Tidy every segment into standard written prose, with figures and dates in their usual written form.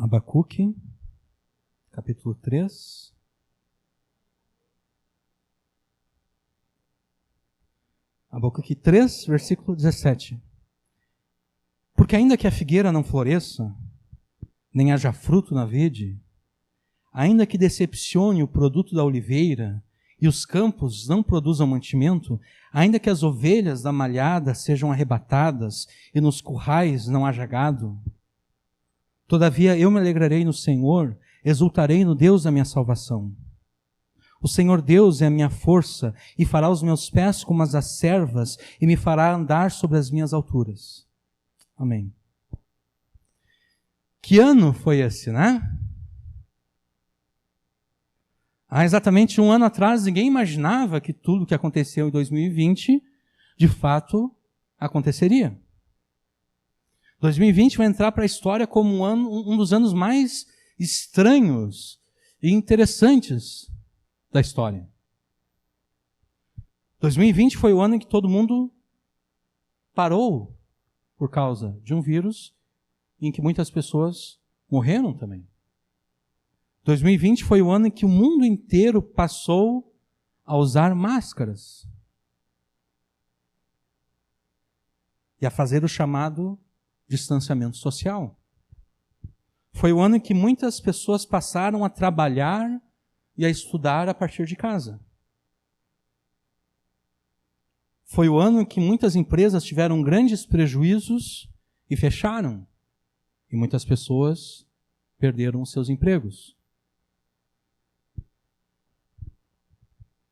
Abacuque, capítulo 3. Abacuque 3, versículo 17. Porque ainda que a figueira não floresça, nem haja fruto na vide, ainda que decepcione o produto da oliveira e os campos não produzam mantimento, ainda que as ovelhas da malhada sejam arrebatadas e nos currais não haja gado, todavia eu me alegrarei no Senhor, exultarei no Deus da minha salvação. O Senhor Deus é a minha força e fará os meus pés como as das servas e me fará andar sobre as minhas alturas. Amém. Que ano foi esse, né? Há exatamente um ano atrás, ninguém imaginava que tudo que aconteceu em 2020, de fato, aconteceria. 2020 vai entrar para a história como um dos anos mais estranhos e interessantes da história. 2020 foi o ano em que todo mundo parou por causa de um vírus em que muitas pessoas morreram também. 2020 foi o ano em que o mundo inteiro passou a usar máscaras e a fazer o chamado distanciamento social. Foi o ano em que muitas pessoas passaram a trabalhar e a estudar a partir de casa. Foi o ano em que muitas empresas tiveram grandes prejuízos e fecharam, e muitas pessoas perderam seus empregos.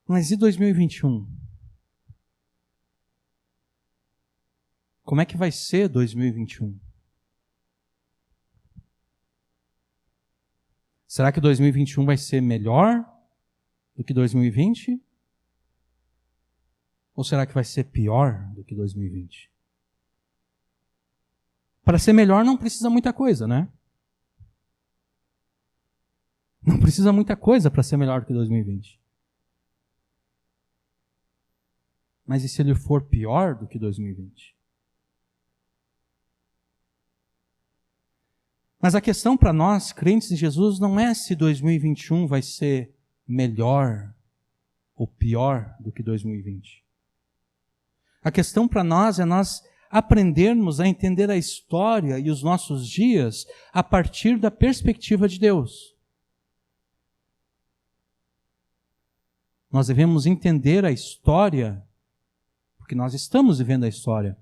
Mas e 2021? Como é que vai ser 2021? Será que 2021 vai ser melhor do que 2020? Ou será que vai ser pior do que 2020? Para ser melhor não precisa muita coisa, né? Não precisa muita coisa para ser melhor do que 2020. Mas e se ele for pior do que 2020? Mas a questão para nós, crentes em Jesus, não é se 2021 vai ser melhor ou pior do que 2020. A questão para nós é nós aprendermos a entender a história e os nossos dias a partir da perspectiva de Deus. Nós devemos entender a história, porque nós estamos vivendo a história.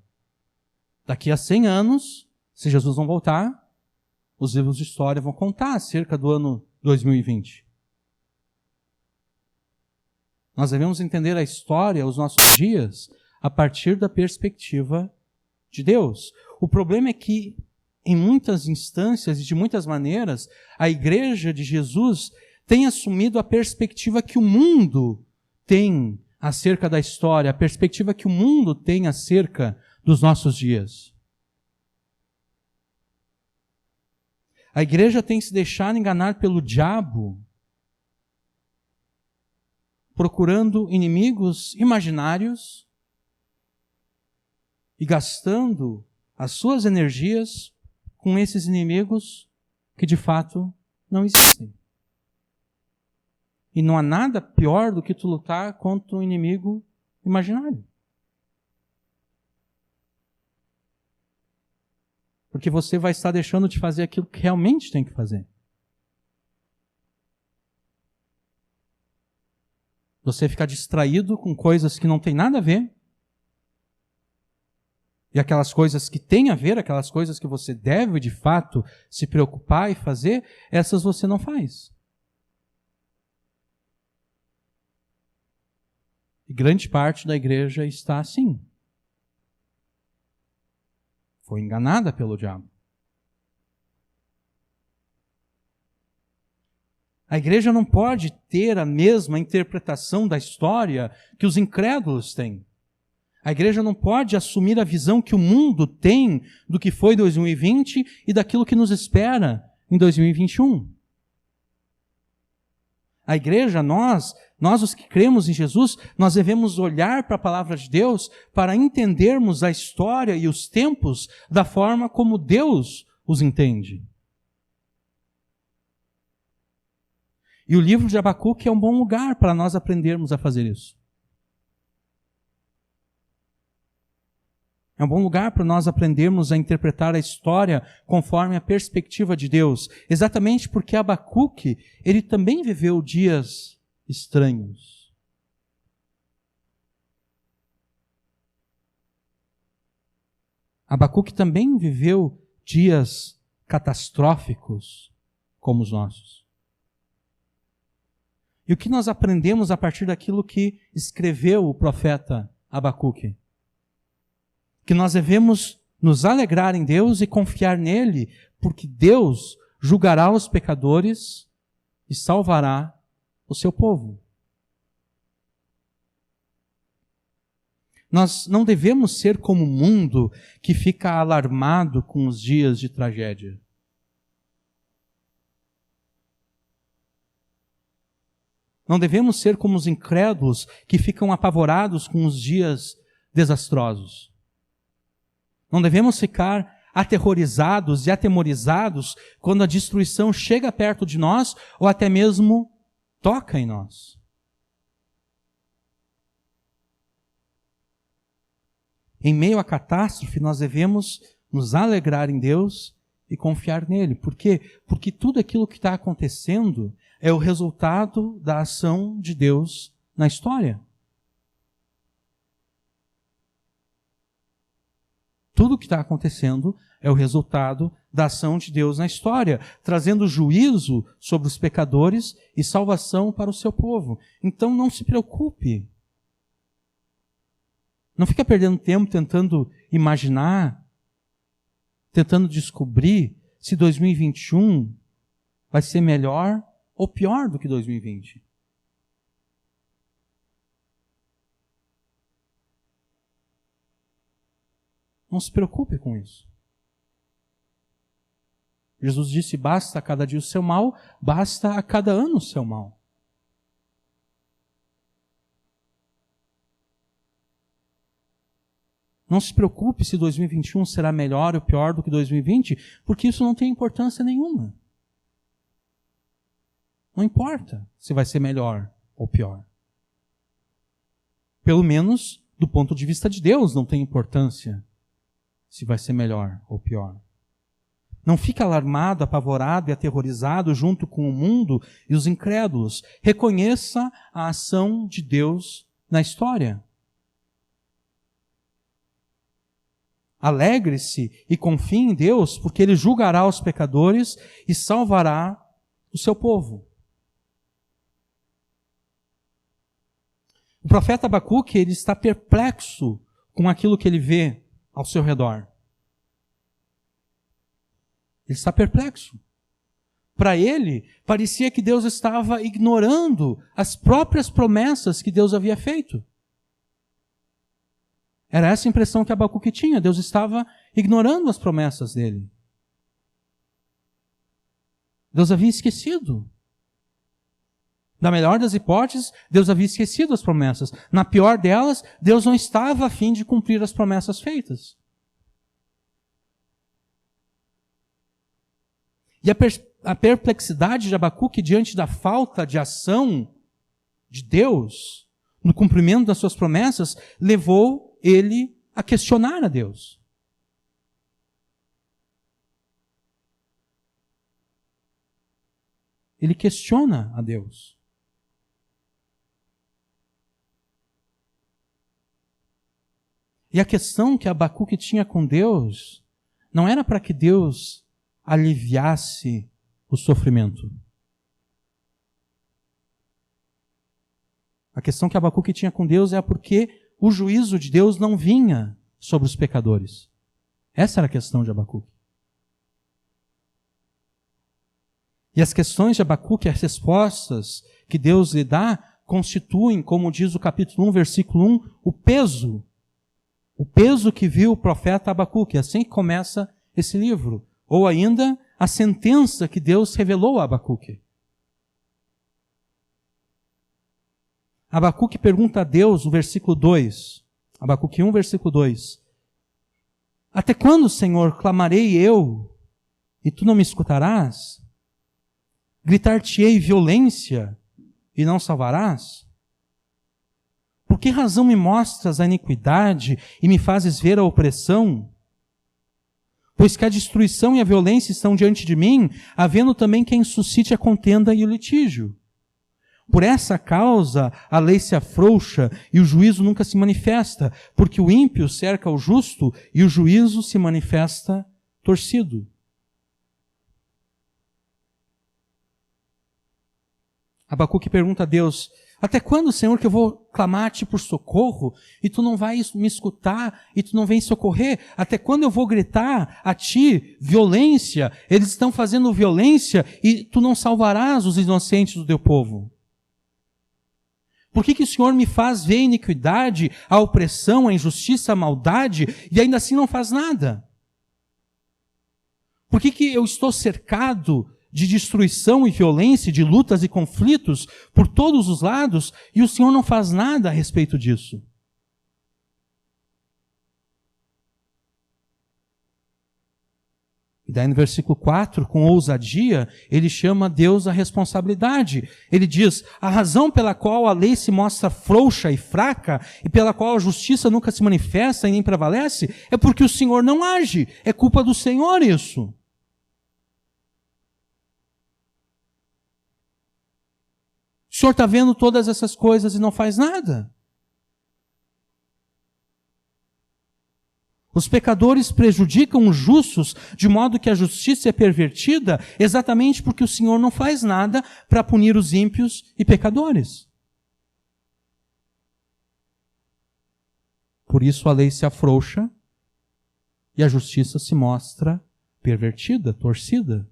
Daqui a 100 anos, se Jesus não voltar, os livros de história vão contar acerca do ano 2020. Nós devemos entender a história, os nossos dias, a partir da perspectiva de Deus. O problema é que, em muitas instâncias e de muitas maneiras, a igreja de Jesus tem assumido a perspectiva que o mundo tem acerca da história, a perspectiva que o mundo tem acerca dos nossos dias. A igreja tem se deixado enganar pelo diabo, procurando inimigos imaginários e gastando as suas energias com esses inimigos que de fato não existem. E não há nada pior do que tu lutar contra um inimigo imaginário. Porque você vai estar deixando de fazer aquilo que realmente tem que fazer. Você ficar distraído com coisas que não tem nada a ver. E aquelas coisas que têm a ver, aquelas coisas que você deve de fato se preocupar e fazer, essas você não faz. E grande parte da igreja está assim. Foi enganada pelo diabo. A igreja não pode ter a mesma interpretação da história que os incrédulos têm. A igreja não pode assumir a visão que o mundo tem do que foi 2020 e daquilo que nos espera em 2021. A igreja, nós os que cremos em Jesus, nós devemos olhar para a palavra de Deus para entendermos a história e os tempos da forma como Deus os entende. E o livro de Abacuque é um bom lugar para nós aprendermos a fazer isso. É um bom lugar para nós aprendermos a interpretar a história conforme a perspectiva de Deus. Exatamente porque Abacuque, ele também viveu dias estranhos. Abacuque também viveu dias catastróficos como os nossos. E o que nós aprendemos a partir daquilo que escreveu o profeta Abacuque? Que nós devemos nos alegrar em Deus e confiar nele, porque Deus julgará os pecadores e salvará o seu povo. Nós não devemos ser como o mundo que fica alarmado com os dias de tragédia. Não devemos ser como os incrédulos que ficam apavorados com os dias desastrosos. Não devemos ficar aterrorizados e atemorizados quando a destruição chega perto de nós ou até mesmo toca em nós. Em meio à catástrofe, nós devemos nos alegrar em Deus e confiar nele. Por quê? Porque tudo aquilo que está acontecendo é o resultado da ação de Deus na história. Tudo o que está acontecendo é o resultado da ação de Deus na história, trazendo juízo sobre os pecadores e salvação para o seu povo. Então não se preocupe. Não fica perdendo tempo tentando imaginar, tentando descobrir se 2021 vai ser melhor ou pior do que 2020. Não se preocupe com isso. Jesus disse, basta a cada dia o seu mal, basta a cada ano o seu mal. Não se preocupe se 2021 será melhor ou pior do que 2020, porque isso não tem importância nenhuma. Não importa se vai ser melhor ou pior. Pelo menos, do ponto de vista de Deus, não tem importância se vai ser melhor ou pior. Não fique alarmado, apavorado e aterrorizado junto com o mundo e os incrédulos. Reconheça a ação de Deus na história. Alegre-se e confie em Deus, porque Ele julgará os pecadores e salvará o seu povo. O profeta Abacuque, ele está perplexo com aquilo que ele vê ao seu redor. Ele está perplexo. Para ele, parecia que Deus estava ignorando as próprias promessas que Deus havia feito. Era essa a impressão que Abacuque tinha. Deus estava ignorando as promessas dele. Deus havia esquecido. Na melhor das hipóteses, Deus havia esquecido as promessas. Na pior delas, Deus não estava a fim de cumprir as promessas feitas. E a perplexidade de Abacuque diante da falta de ação de Deus no cumprimento das suas promessas levou ele a questionar a Deus. Ele questiona a Deus. E a questão que Abacuque tinha com Deus não era para que Deus aliviasse o sofrimento. A questão que Abacuque tinha com Deus é porque o juízo de Deus não vinha sobre os pecadores. Essa era a questão de Abacuque. E as questões de Abacuque, as respostas que Deus lhe dá, constituem, como diz o capítulo 1, versículo 1, o peso que viu o profeta Abacuque. Assim que começa esse livro. Ou ainda, a sentença que Deus revelou a Abacuque. Abacuque pergunta a Deus, no versículo 2, Abacuque 1, versículo 2, até quando, Senhor, clamarei eu, e tu não me escutarás? Gritar-te-ei violência e não salvarás? Por que razão me mostras a iniquidade e me fazes ver a opressão? Pois que a destruição e a violência estão diante de mim, havendo também quem suscite a contenda e o litígio. Por essa causa a lei se afrouxa e o juízo nunca se manifesta, porque o ímpio cerca o justo e o juízo se manifesta torcido. Abacuque pergunta a Deus: até quando, Senhor, que eu vou clamar a Ti por socorro e Tu não vai me escutar e Tu não vem socorrer? Até quando eu vou gritar a Ti violência? Eles estão fazendo violência e Tu não salvarás os inocentes do Teu povo. Por que o Senhor me faz ver a iniquidade, a opressão, a injustiça, a maldade e ainda assim não faz nada? Por que eu estou cercado de destruição e violência, de lutas e conflitos por todos os lados, e o Senhor não faz nada a respeito disso? E daí no versículo 4, com ousadia, ele chama Deus à responsabilidade. Ele diz: a razão pela qual a lei se mostra frouxa e fraca, e pela qual a justiça nunca se manifesta e nem prevalece, é porque o Senhor não age. É culpa do Senhor isso. O Senhor está vendo todas essas coisas e não faz nada. Os pecadores prejudicam os justos, de modo que a justiça é pervertida, exatamente porque o Senhor não faz nada para punir os ímpios e pecadores. Por isso a lei se afrouxa e a justiça se mostra pervertida, torcida.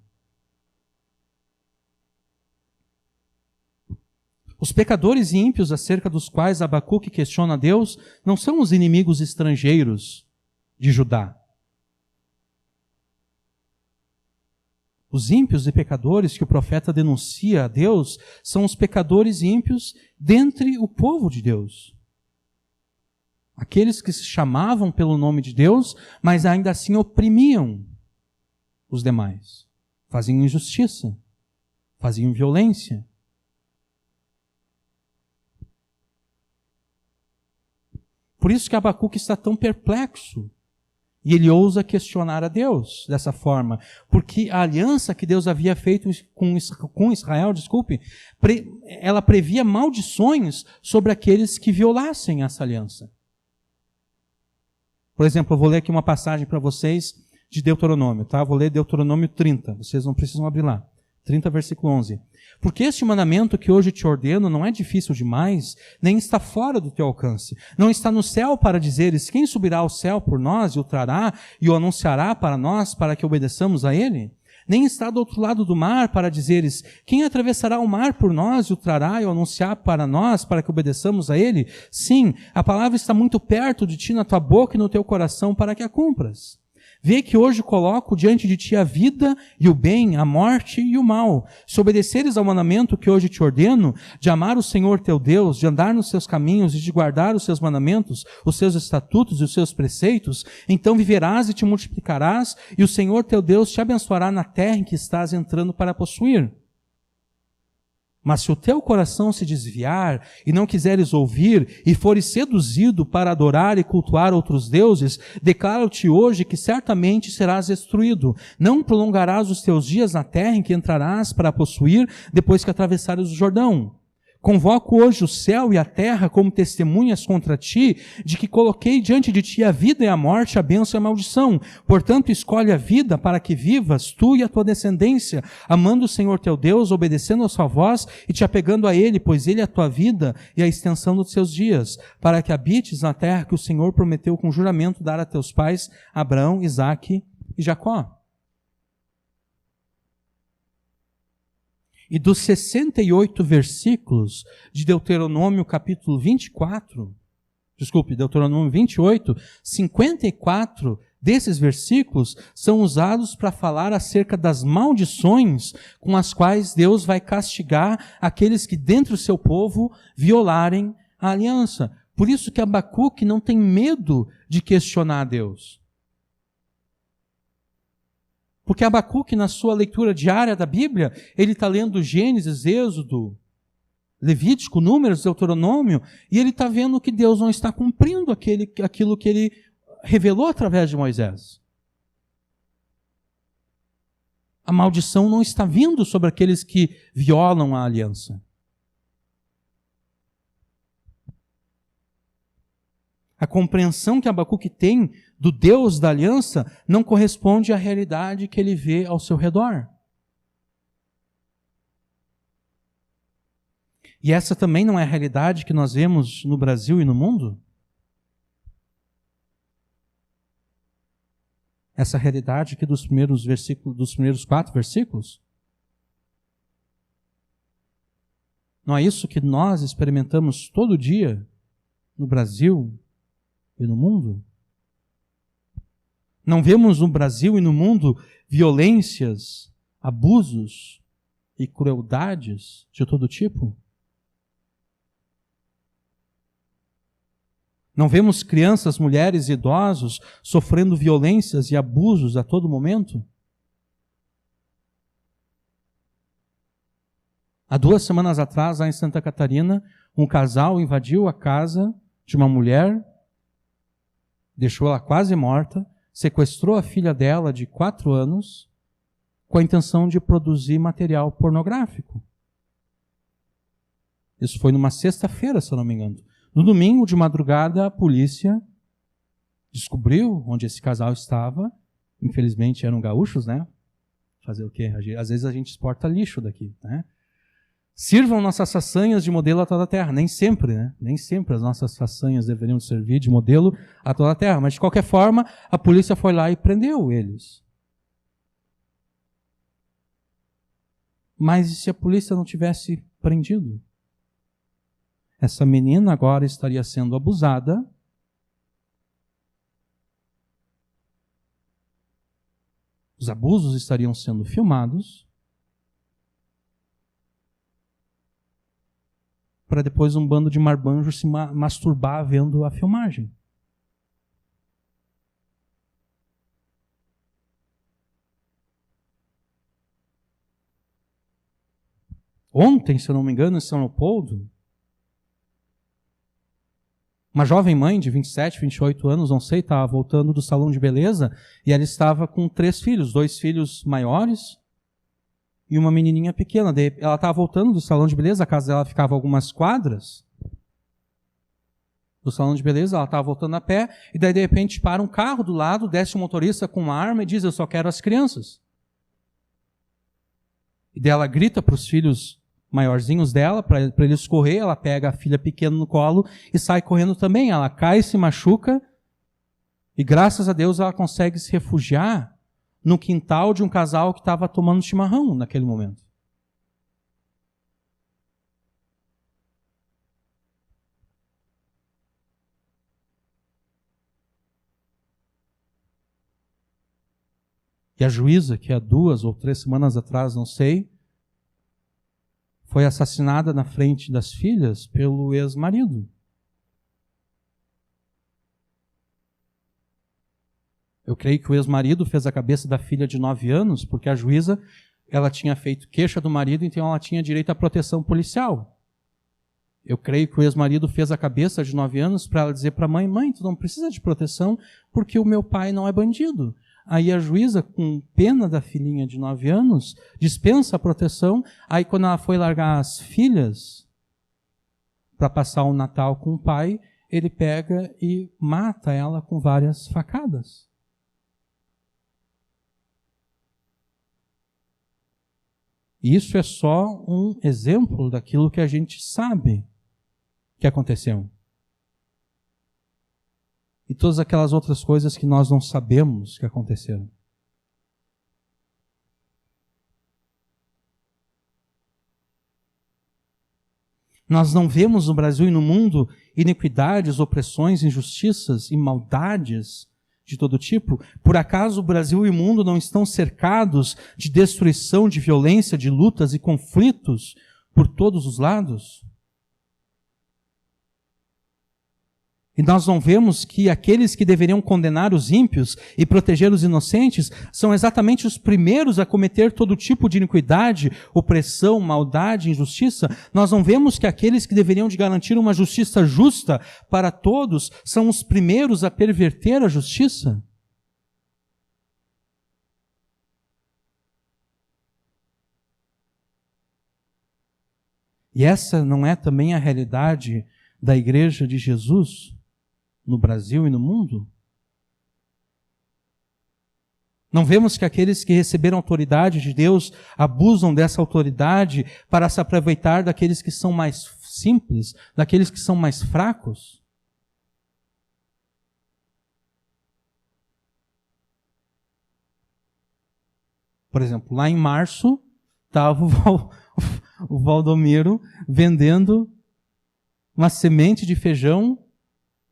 Os pecadores e ímpios acerca dos quais Abacuque questiona a Deus não são os inimigos estrangeiros de Judá. Os ímpios e pecadores que o profeta denuncia a Deus são os pecadores e ímpios dentre o povo de Deus. Aqueles que se chamavam pelo nome de Deus, mas ainda assim oprimiam os demais. Faziam injustiça, faziam violência. Por isso que Abacuque está tão perplexo. E ele ousa questionar a Deus dessa forma. Porque a aliança que Deus havia feito com Israel, ela previa maldições sobre aqueles que violassem essa aliança. Por exemplo, eu vou ler aqui uma passagem para vocês de Deuteronômio, tá? Vou ler Deuteronômio 30, vocês não precisam abrir lá. 30, versículo 11. Porque este mandamento que hoje te ordeno não é difícil demais, nem está fora do teu alcance. Não está no céu para dizeres: quem subirá ao céu por nós e o trará e o anunciará para nós para que obedeçamos a ele? Nem está do outro lado do mar para dizeres: quem atravessará o mar por nós e o trará e o anunciar para nós para que obedeçamos a ele? Sim, a palavra está muito perto de ti, na tua boca e no teu coração, para que a cumpras. Vê que hoje coloco diante de ti a vida e o bem, a morte e o mal. Se obedeceres ao mandamento que hoje te ordeno, de amar o Senhor teu Deus, de andar nos seus caminhos e de guardar os seus mandamentos, os seus estatutos e os seus preceitos, então viverás e te multiplicarás, e o Senhor teu Deus te abençoará na terra em que estás entrando para possuir. Mas se o teu coração se desviar e não quiseres ouvir e fores seduzido para adorar e cultuar outros deuses, declaro-te hoje que certamente serás destruído. Não prolongarás os teus dias na terra em que entrarás para possuir depois que atravessares o Jordão. Convoco hoje o céu e a terra como testemunhas contra ti, de que coloquei diante de ti a vida e a morte, a bênção e a maldição. Portanto, escolhe a vida para que vivas, tu e a tua descendência, amando o Senhor teu Deus, obedecendo a sua voz e te apegando a Ele, pois Ele é a tua vida e a extensão dos seus dias, para que habites na terra que o Senhor prometeu com juramento dar a teus pais, Abraão, Isaque e Jacó. E dos 68 versículos de Deuteronômio capítulo 28, 54 desses versículos são usados para falar acerca das maldições com as quais Deus vai castigar aqueles que dentro do seu povo violarem a aliança. Por isso que Abacuque não tem medo de questionar a Deus. Porque Abacuque, na sua leitura diária da Bíblia, ele está lendo Gênesis, Êxodo, Levítico, Números, Deuteronômio, e ele está vendo que Deus não está cumprindo aquilo que ele revelou através de Moisés. A maldição não está vindo sobre aqueles que violam a aliança. A compreensão que Abacuque tem do Deus da aliança não corresponde à realidade que ele vê ao seu redor. E essa também não é a realidade que nós vemos no Brasil e no mundo? Essa realidade aqui dos primeiros 4 versículos? Não é isso que nós experimentamos todo dia no Brasil e no mundo? Não vemos no Brasil e no mundo violências, abusos e crueldades de todo tipo? Não vemos crianças, mulheres e idosos sofrendo violências e abusos a todo momento? Há 2 semanas atrás, lá em Santa Catarina, um casal invadiu a casa de uma mulher, deixou ela quase morta, sequestrou a filha dela de 4 anos, com a intenção de produzir material pornográfico. Isso foi numa sexta-feira, se eu não me engano. No domingo, de madrugada, a polícia descobriu onde esse casal estava. Infelizmente, eram gaúchos, né? Fazer o quê? Às vezes a gente exporta lixo daqui, né? Sirvam nossas façanhas de modelo a toda a terra. Nem sempre, né? Nem sempre as nossas façanhas deveriam servir de modelo a toda a terra. Mas, de qualquer forma, a polícia foi lá e prendeu eles. Mas e se a polícia não tivesse prendido? Essa menina agora estaria sendo abusada. Os abusos estariam sendo filmados. Para depois um bando de marmanjos se masturbar vendo a filmagem. Ontem, se eu não me engano, em São Leopoldo, uma jovem mãe de 27, 28 anos, não sei, estava voltando do salão de beleza e ela estava com 3 filhos, 2 filhos maiores e uma menininha pequena. Ela estava voltando do salão de beleza, a casa dela ficava a algumas quadras do salão de beleza, ela estava voltando a pé e daí de repente para um carro do lado, desce um motorista com uma arma e diz: "Eu só quero as crianças". E daí ela grita para os filhos maiorzinhos dela, para eles correr, ela pega a filha pequena no colo e sai correndo também. Ela cai, se machuca e graças a Deus ela consegue se refugiar no quintal de um casal que estava tomando chimarrão naquele momento. E a juíza, que há 2 ou 3 semanas atrás, não sei, foi assassinada na frente das filhas pelo ex-marido. Eu creio que o ex-marido fez a cabeça da filha de 9 anos, porque a juíza, ela tinha feito queixa do marido, então ela tinha direito à proteção policial. Eu creio que o ex-marido fez a cabeça de 9 anos para ela dizer para a mãe: "Mãe, tu não precisa de proteção porque o meu pai não é bandido". Aí a juíza, com pena da filhinha de 9 anos, dispensa a proteção. Aí quando ela foi largar as filhas para passar o Natal com o pai, ele pega e mata ela com várias facadas. E isso é só um exemplo daquilo que a gente sabe que aconteceu. E todas aquelas outras coisas que nós não sabemos que aconteceram. Nós não vemos no Brasil e no mundo iniquidades, opressões, injustiças e maldades de todo tipo? Por acaso o Brasil e o mundo não estão cercados de destruição, de violência, de lutas e conflitos por todos os lados? E nós não vemos que aqueles que deveriam condenar os ímpios e proteger os inocentes são exatamente os primeiros a cometer todo tipo de iniquidade, opressão, maldade, injustiça? Nós não vemos que aqueles que deveriam de garantir uma justiça justa para todos são os primeiros a perverter a justiça? E essa não é também a realidade da Igreja de Jesus no Brasil e no mundo? Não vemos que aqueles que receberam autoridade de Deus abusam dessa autoridade para se aproveitar daqueles que são mais simples, daqueles que são mais fracos? Por exemplo, lá em março, estava o Valdomiro vendendo uma semente de feijão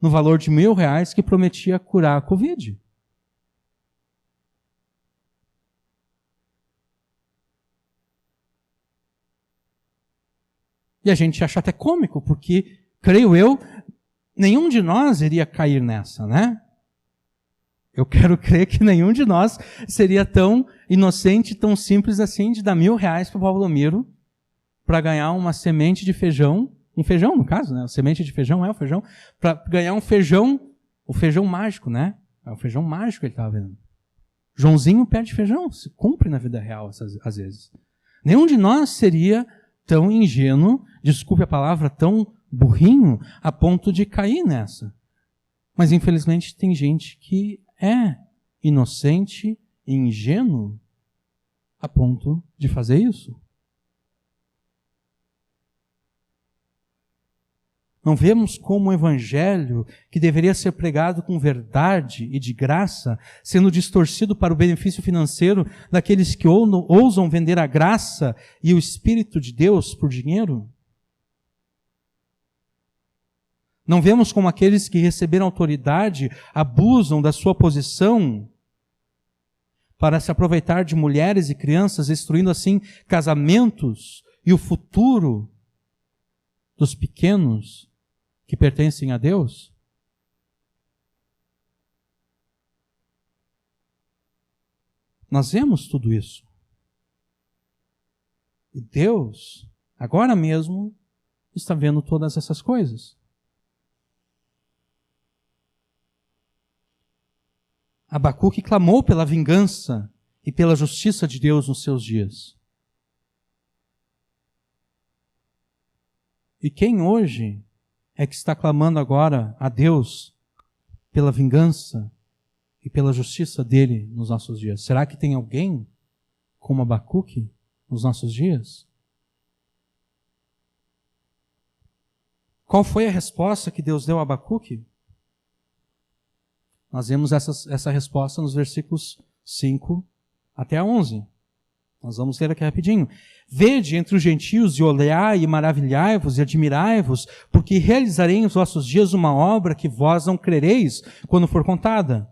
no valor de R$1.000 que prometia curar a Covid. E a gente acha até cômico, porque, creio eu, nenhum de nós iria cair nessa, né? Eu quero crer que nenhum de nós seria tão inocente, tão simples assim, de dar R$1.000 para o Valdomiro para ganhar uma semente de feijão. Um feijão, no caso, né? A semente de feijão é o feijão. Para ganhar um feijão, o feijão mágico, né? É o feijão mágico que ele estava vendo. Joãozinho perde feijão, se cumpre na vida real, às vezes. Nenhum de nós seria tão ingênuo, desculpe a palavra, tão burrinho, a ponto de cair nessa. Mas, infelizmente, tem gente que é inocente e ingênuo a ponto de fazer isso. Não vemos como o evangelho, que deveria ser pregado com verdade e de graça, sendo distorcido para o benefício financeiro daqueles que ousam vender a graça e o Espírito de Deus por dinheiro? Não vemos como aqueles que receberam autoridade abusam da sua posição para se aproveitar de mulheres e crianças, destruindo assim casamentos e o futuro dos pequenos que pertencem a Deus? Nós vemos tudo isso. E Deus, agora mesmo, está vendo todas essas coisas. Abacuque clamou pela vingança e pela justiça de Deus nos seus dias. E quem hoje é que está clamando agora a Deus pela vingança e pela justiça dele nos nossos dias? Será que tem alguém como Abacuque nos nossos dias? Qual foi a resposta que Deus deu a Abacuque? Nós vemos essa resposta nos versículos 5 até 11. Nós vamos ler aqui rapidinho. Vede entre os gentios e olhai e maravilhai-vos e admirai-vos, porque realizarei em vossos dias uma obra que vós não crereis quando for contada.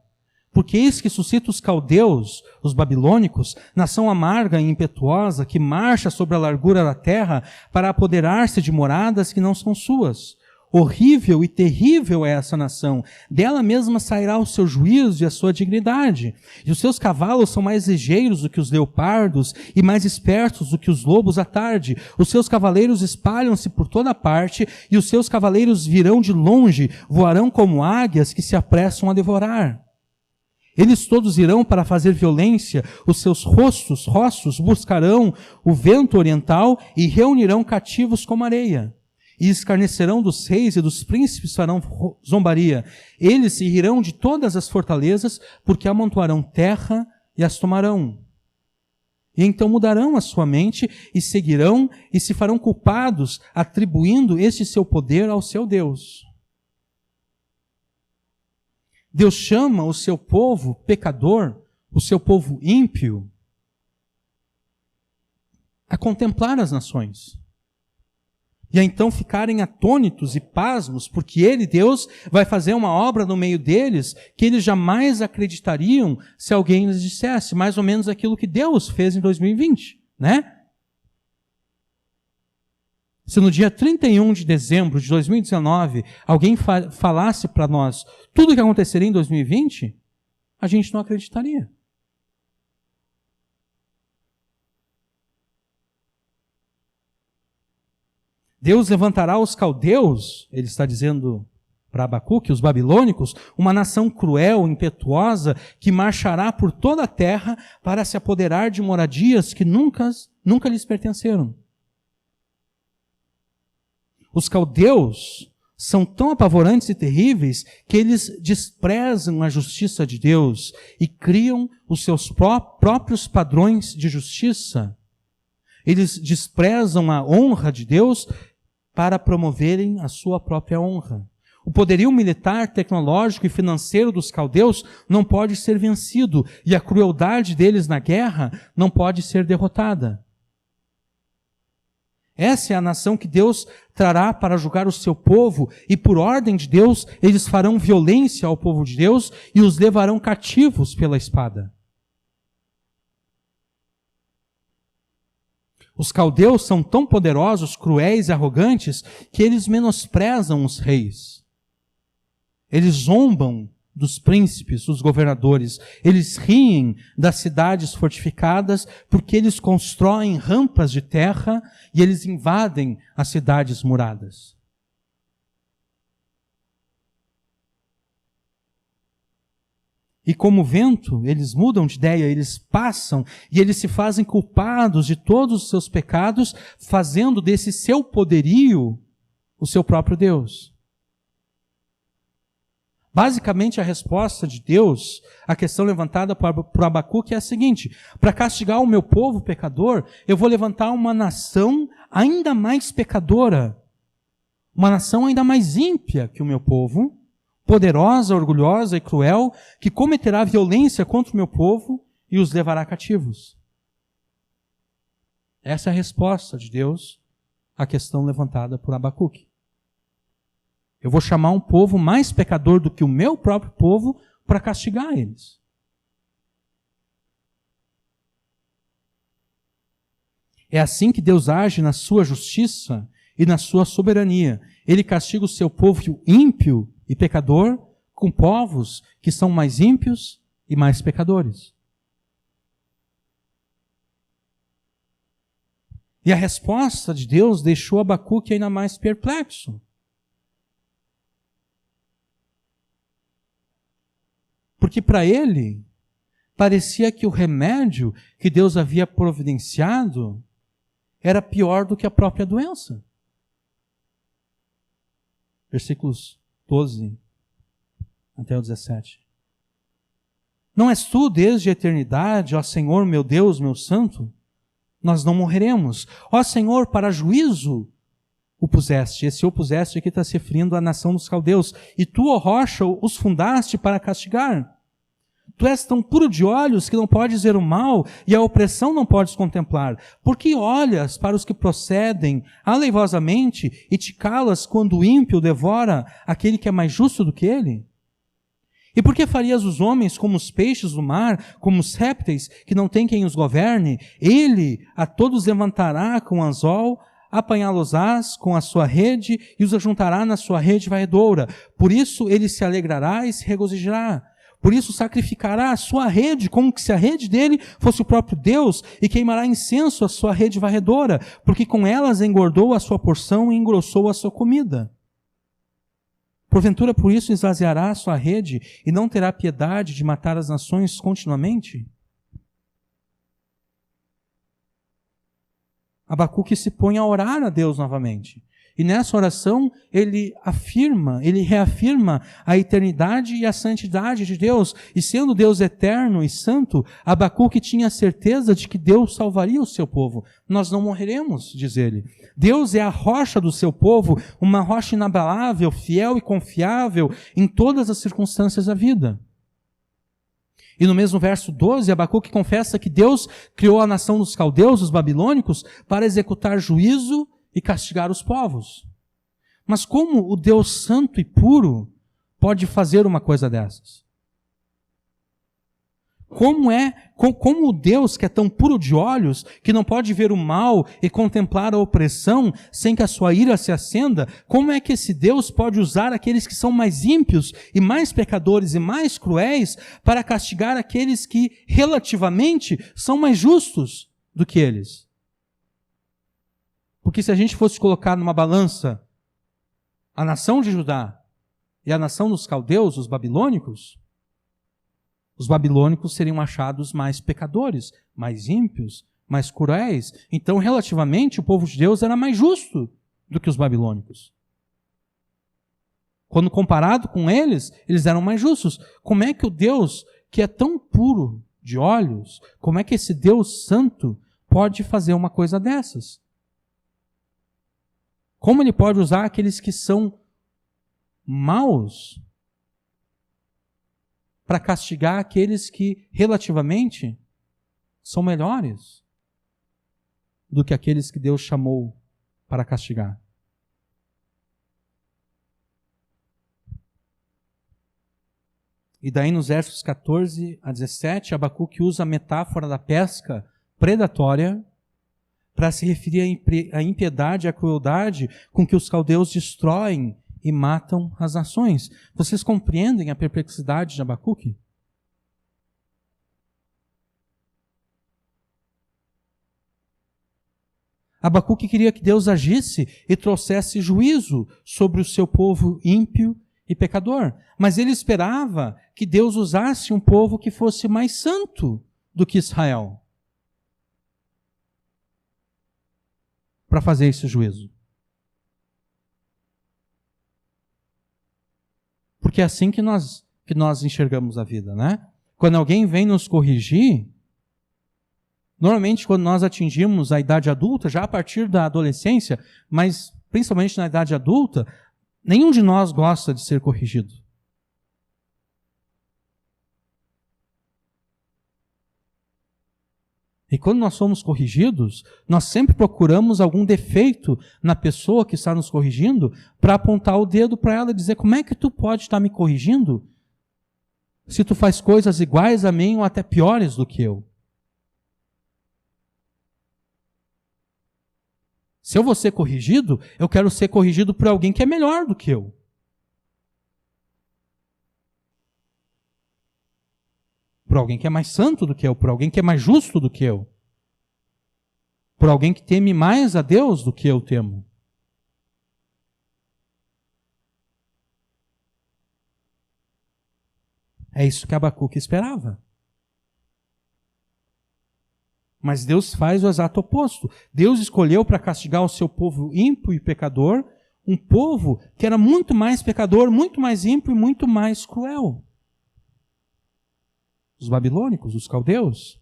Porque eis que suscita os caldeus, os babilônicos, nação amarga e impetuosa, que marcha sobre a largura da terra para apoderar-se de moradas que não são suas. Horrível e terrível é essa nação. Dela mesma sairá o seu juízo e a sua dignidade. E os seus cavalos são mais ligeiros do que os leopardos e mais espertos do que os lobos à tarde. Os seus cavaleiros espalham-se por toda parte e os seus cavaleiros virão de longe, voarão como águias que se apressam a devorar. Eles todos irão para fazer violência, os seus rostos buscarão o vento oriental e reunirão cativos como areia. E escarnecerão dos reis e dos príncipes farão zombaria. Eles se rirão de todas as fortalezas, porque amontoarão terra e as tomarão. E então mudarão a sua mente e seguirão e se farão culpados, atribuindo este seu poder ao seu Deus. Deus chama o seu povo pecador, o seu povo ímpio, a contemplar as nações. E a então ficarem atônitos e pasmos, porque Ele, Deus, vai fazer uma obra no meio deles que eles jamais acreditariam se alguém lhes dissesse, mais ou menos aquilo que Deus fez em 2020, né? Se no dia 31 de dezembro de 2019 alguém falasse para nós tudo o que aconteceria em 2020, a gente não acreditaria. Deus levantará os caldeus, ele está dizendo para Abacuque, os babilônicos, uma nação cruel, impetuosa, que marchará por toda a terra para se apoderar de moradias que nunca lhes pertenceram. Os caldeus são tão apavorantes e terríveis que eles desprezam a justiça de Deus e criam os seus próprios padrões de justiça. Eles desprezam a honra de Deus para promoverem a sua própria honra. O poderio militar, tecnológico e financeiro dos caldeus não pode ser vencido e a crueldade deles na guerra não pode ser derrotada. Essa é a nação que Deus trará para julgar o seu povo e por ordem de Deus eles farão violência ao povo de Deus e os levarão cativos pela espada. Os caldeus são tão poderosos, cruéis e arrogantes que eles menosprezam os reis. Eles zombam dos príncipes, dos governadores. Eles riem das cidades fortificadas porque eles constroem rampas de terra e eles invadem as cidades muradas. E como vento, eles mudam de ideia, eles passam e eles se fazem culpados de todos os seus pecados, fazendo desse seu poderio o seu próprio Deus. Basicamente, a resposta de Deus à questão levantada por Abacuque é a seguinte: para castigar o meu povo pecador, eu vou levantar uma nação ainda mais pecadora, uma nação ainda mais ímpia que o meu povo, poderosa, orgulhosa e cruel, que cometerá violência contra o meu povo e os levará cativos. Essa é a resposta de Deus à questão levantada por Abacuque. Eu vou chamar um povo mais pecador do que o meu próprio povo para castigar eles. É assim que Deus age na sua justiça e na sua soberania. Ele castiga o seu povo ímpio e pecador com povos que são mais ímpios e mais pecadores. E a resposta de Deus deixou Abacuque ainda mais perplexo. Porque para ele, parecia que o remédio que Deus havia providenciado era pior do que a própria doença. Versículos 12 até o 17. Não és tu desde a eternidade, ó Senhor, meu Deus, meu santo? Nós não morreremos. Ó Senhor, para juízo o puseste. Esse o puseste aqui está se referindo à nação dos caldeus. E tu, ó rocha, os fundaste para castigar. Tu és tão puro de olhos que não podes ver o mal e a opressão não podes contemplar. Por que olhas para os que procedem aleivosamente e te calas quando o ímpio devora aquele que é mais justo do que ele? E por que farias os homens como os peixes do mar, como os répteis que não tem quem os governe? Ele a todos levantará com anzol, apanhá-los-ás com a sua rede e os ajuntará na sua rede varredora. Por isso ele se alegrará e se regozijará. Por isso sacrificará a sua rede, como que se a rede dele fosse o próprio Deus, e queimará incenso à sua rede varredora, porque com elas engordou a sua porção e engrossou a sua comida. Porventura por isso esvaziará a sua rede e não terá piedade de matar as nações continuamente? Abacuque se põe a orar a Deus novamente. E nessa oração ele reafirma a eternidade e a santidade de Deus. E sendo Deus eterno e santo, Abacuque tinha a certeza de que Deus salvaria o seu povo. Nós não morreremos, diz ele. Deus é a rocha do seu povo, uma rocha inabalável, fiel e confiável em todas as circunstâncias da vida. E no mesmo verso 12, Abacuque confessa que Deus criou a nação dos caldeus, os babilônicos, para executar juízo e castigar os povos. Mas como o Deus santo e puro pode fazer uma coisa dessas? Como o Deus que é tão puro de olhos, que não pode ver o mal e contemplar a opressão sem que a sua ira se acenda, como é que esse Deus pode usar aqueles que são mais ímpios e mais pecadores e mais cruéis para castigar aqueles que relativamente são mais justos do que eles? Porque se a gente fosse colocar numa balança a nação de Judá e a nação dos caldeus, os babilônicos seriam achados mais pecadores, mais ímpios, mais cruéis. Então, relativamente, o povo de Deus era mais justo do que os babilônicos. Quando comparado com eles, eles eram mais justos. Como é que o Deus, que é tão puro de olhos, como é que esse Deus santo pode fazer uma coisa dessas? Como ele pode usar aqueles que são maus para castigar aqueles que, relativamente, são melhores do que aqueles que Deus chamou para castigar? E daí nos versos 14 a 17, Abacuque usa a metáfora da pesca predatória para se referir à impiedade, à crueldade com que os caldeus destroem e matam as nações. Vocês compreendem a perplexidade de Abacuque? Abacuque queria que Deus agisse e trouxesse juízo sobre o seu povo ímpio e pecador. Mas ele esperava que Deus usasse um povo que fosse mais santo do que Israel para fazer esse juízo. Porque é assim que nós enxergamos a vida, né? Quando alguém vem nos corrigir, normalmente quando nós atingimos a idade adulta, já a partir da adolescência, mas principalmente na idade adulta, nenhum de nós gosta de ser corrigido. E quando nós somos corrigidos, nós sempre procuramos algum defeito na pessoa que está nos corrigindo para apontar o dedo para ela e dizer: como é que tu pode estar me corrigindo se tu faz coisas iguais a mim ou até piores do que eu? Se eu vou ser corrigido, eu quero ser corrigido por alguém que é melhor do que eu. Por alguém que é mais santo do que eu, por alguém que é mais justo do que eu, por alguém que teme mais a Deus do que eu temo. É isso que Abacuque esperava. Mas Deus faz o exato oposto. Deus escolheu para castigar o seu povo ímpio e pecador, um povo que era muito mais pecador, muito mais ímpio e muito mais cruel. Os babilônicos, os caldeus.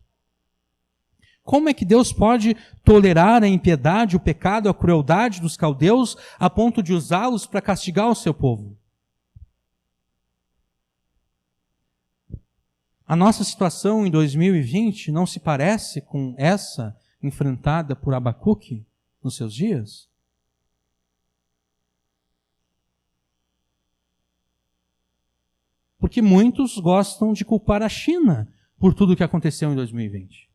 Como é que Deus pode tolerar a impiedade, o pecado, a crueldade dos caldeus a ponto de usá-los para castigar o seu povo? A nossa situação em 2020 não se parece com essa enfrentada por Abacuque nos seus dias? Porque muitos gostam de culpar a China por tudo o que aconteceu em 2020.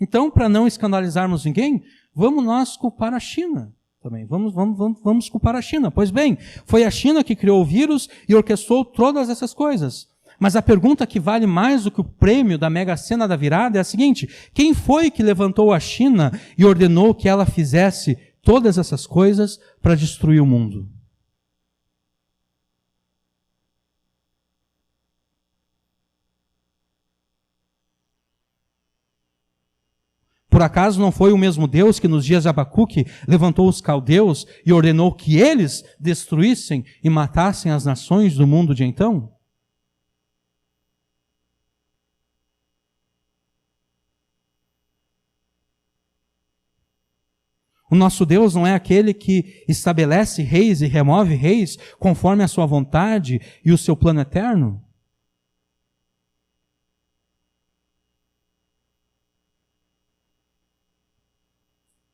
Então, para não escandalizarmos ninguém, vamos nós culpar a China também. Vamos culpar a China. Pois bem, foi a China que criou o vírus e orquestrou todas essas coisas. Mas a pergunta que vale mais do que o prêmio da Mega Sena da virada é a seguinte: quem foi que levantou a China e ordenou que ela fizesse todas essas coisas para destruir o mundo? Por acaso não foi o mesmo Deus que nos dias de Abacuque levantou os caldeus e ordenou que eles destruíssem e matassem as nações do mundo de então? O nosso Deus não é aquele que estabelece reis e remove reis conforme a sua vontade e o seu plano eterno?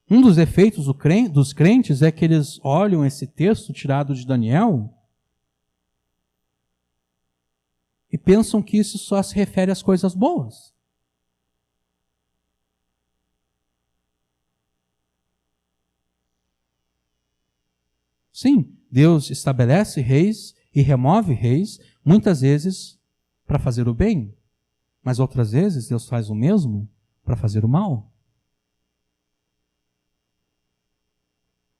Um dos efeitos dos crentes é que eles olham esse texto tirado de Daniel e pensam que isso só se refere às coisas boas. Sim, Deus estabelece reis e remove reis, muitas vezes para fazer o bem, mas outras vezes Deus faz o mesmo para fazer o mal.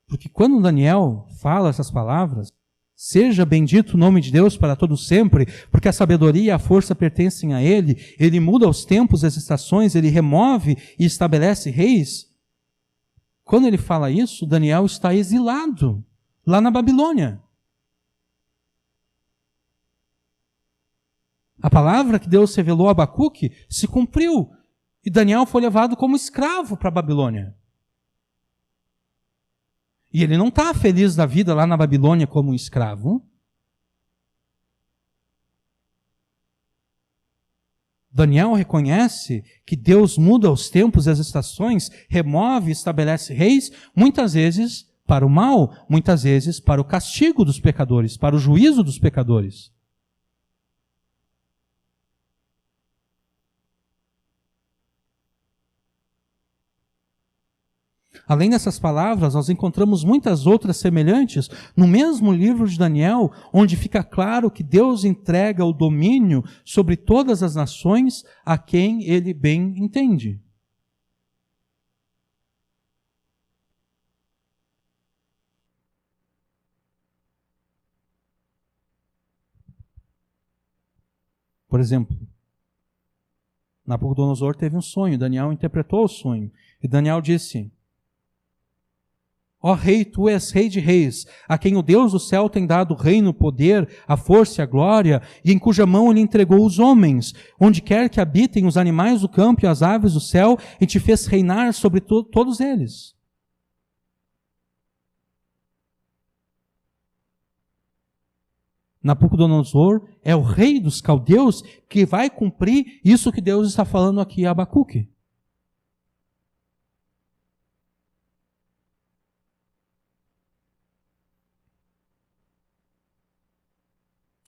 Porque quando Daniel fala essas palavras, seja bendito o nome de Deus para todo sempre, porque a sabedoria e a força pertencem a Ele, Ele muda os tempos, as estações, Ele remove e estabelece reis. Quando ele fala isso, Daniel está exilado lá na Babilônia. A palavra que Deus revelou a Abacuque se cumpriu, e Daniel foi levado como escravo para a Babilônia. E ele não está feliz da vida lá na Babilônia como um escravo. Daniel reconhece que Deus muda os tempos e as estações, remove e estabelece reis, muitas vezes para o mal, muitas vezes para o castigo dos pecadores, para o juízo dos pecadores. Além dessas palavras, nós encontramos muitas outras semelhantes no mesmo livro de Daniel, onde fica claro que Deus entrega o domínio sobre todas as nações a quem Ele bem entende. Por exemplo, Nabucodonosor teve um sonho, Daniel interpretou o sonho, e Daniel disse: ó rei, tu és rei de reis, a quem o Deus do céu tem dado o reino, o poder, a força e a glória, e em cuja mão ele entregou os homens, onde quer que habitem os animais do campo e as aves do céu, e te fez reinar sobre todos eles. Nabucodonosor é o rei dos caldeus que vai cumprir isso que Deus está falando aqui a Abacuque.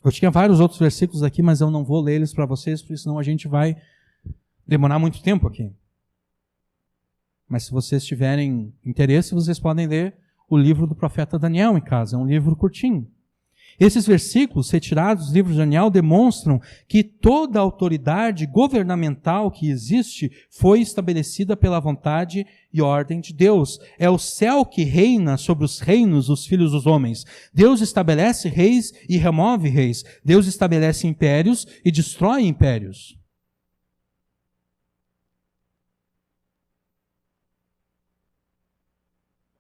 Eu tinha vários outros versículos aqui, mas eu não vou ler eles para vocês, porque senão a gente vai demorar muito tempo aqui. Mas se vocês tiverem interesse, vocês podem ler o livro do profeta Daniel em casa, é um livro curtinho. Esses versículos retirados do livro de Daniel demonstram que toda a autoridade governamental que existe foi estabelecida pela vontade e ordem de Deus. É o céu que reina sobre os reinos dos filhos dos homens. Deus estabelece reis e remove reis. Deus estabelece impérios e destrói impérios.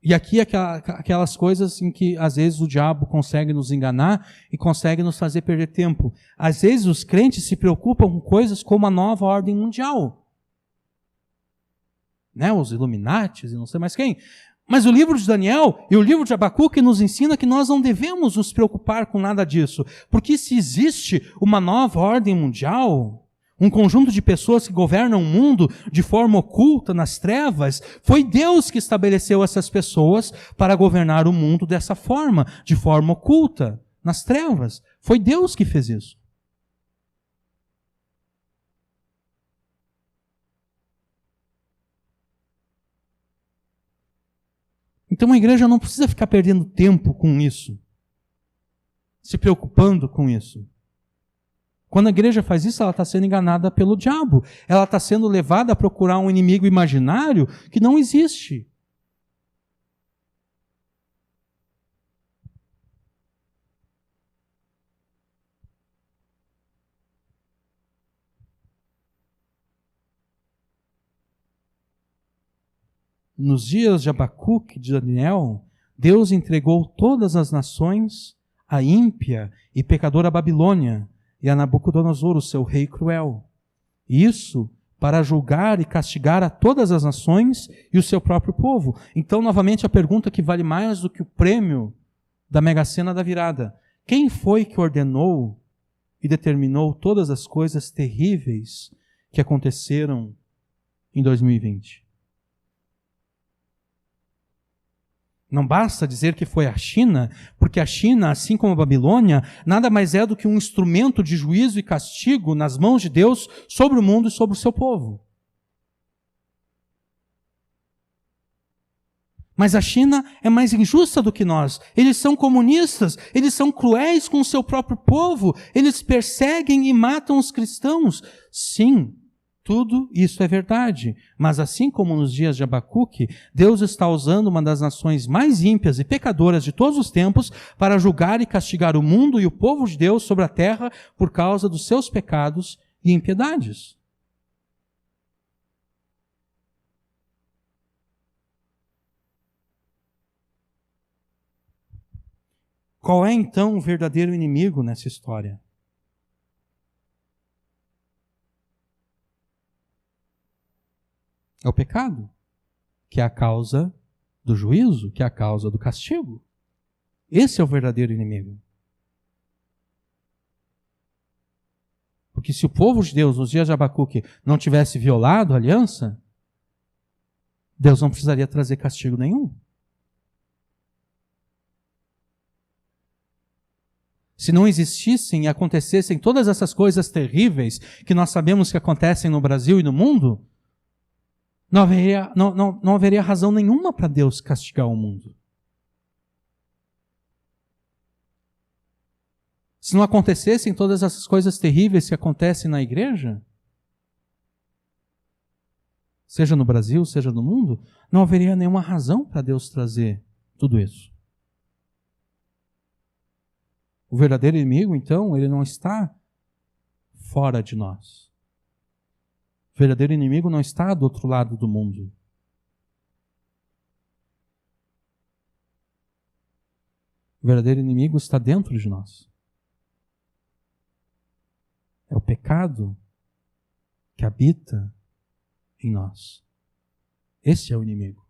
E aqui aquelas coisas em que às vezes o diabo consegue nos enganar e consegue nos fazer perder tempo. Às vezes os crentes se preocupam com coisas como a nova ordem mundial. Né? Os Illuminatis e não sei mais quem. Mas o livro de Daniel e o livro de Abacuque nos ensina que nós não devemos nos preocupar com nada disso. Porque se existe uma nova ordem mundial, um conjunto de pessoas que governam o mundo de forma oculta, nas trevas, foi Deus que estabeleceu essas pessoas para governar o mundo dessa forma, de forma oculta, nas trevas. Foi Deus que fez isso. Então a igreja não precisa ficar perdendo tempo com isso, se preocupando com isso. Quando a igreja faz isso, ela está sendo enganada pelo diabo. Ela está sendo levada a procurar um inimigo imaginário que não existe. Nos dias de Abacuque, de Daniel, Deus entregou todas as nações à ímpia e pecadora Babilônia, e a Nabucodonosor, o seu rei cruel. Isso para julgar e castigar a todas as nações e o seu próprio povo. Então, novamente, a pergunta que vale mais do que o prêmio da Mega-Sena da virada. Quem foi que ordenou e determinou todas as coisas terríveis que aconteceram em 2020? Não basta dizer que foi a China, porque a China, assim como a Babilônia, nada mais é do que um instrumento de juízo e castigo nas mãos de Deus sobre o mundo e sobre o seu povo. Mas a China é mais injusta do que nós. Eles são comunistas, eles são cruéis com o seu próprio povo, eles perseguem e matam os cristãos. Sim, tudo isso é verdade. Mas assim como nos dias de Abacuque, Deus está usando uma das nações mais ímpias e pecadoras de todos os tempos para julgar e castigar o mundo e o povo de Deus sobre a terra por causa dos seus pecados e impiedades. Qual é então o verdadeiro inimigo nessa história? É o pecado, que é a causa do juízo, que é a causa do castigo. Esse é o verdadeiro inimigo. Porque se o povo de Deus, nos dias de Abacuque, não tivesse violado a aliança, Deus não precisaria trazer castigo nenhum. Se não existissem e acontecessem todas essas coisas terríveis que nós sabemos que acontecem no Brasil e no mundo, não haveria razão nenhuma para Deus castigar o mundo. Se não acontecessem todas essas coisas terríveis que acontecem na igreja, seja no Brasil, seja no mundo, não haveria nenhuma razão para Deus trazer tudo isso. O verdadeiro inimigo, então, ele não está fora de nós. O verdadeiro inimigo não está do outro lado do mundo. O verdadeiro inimigo está dentro de nós. É o pecado que habita em nós. Esse é o inimigo.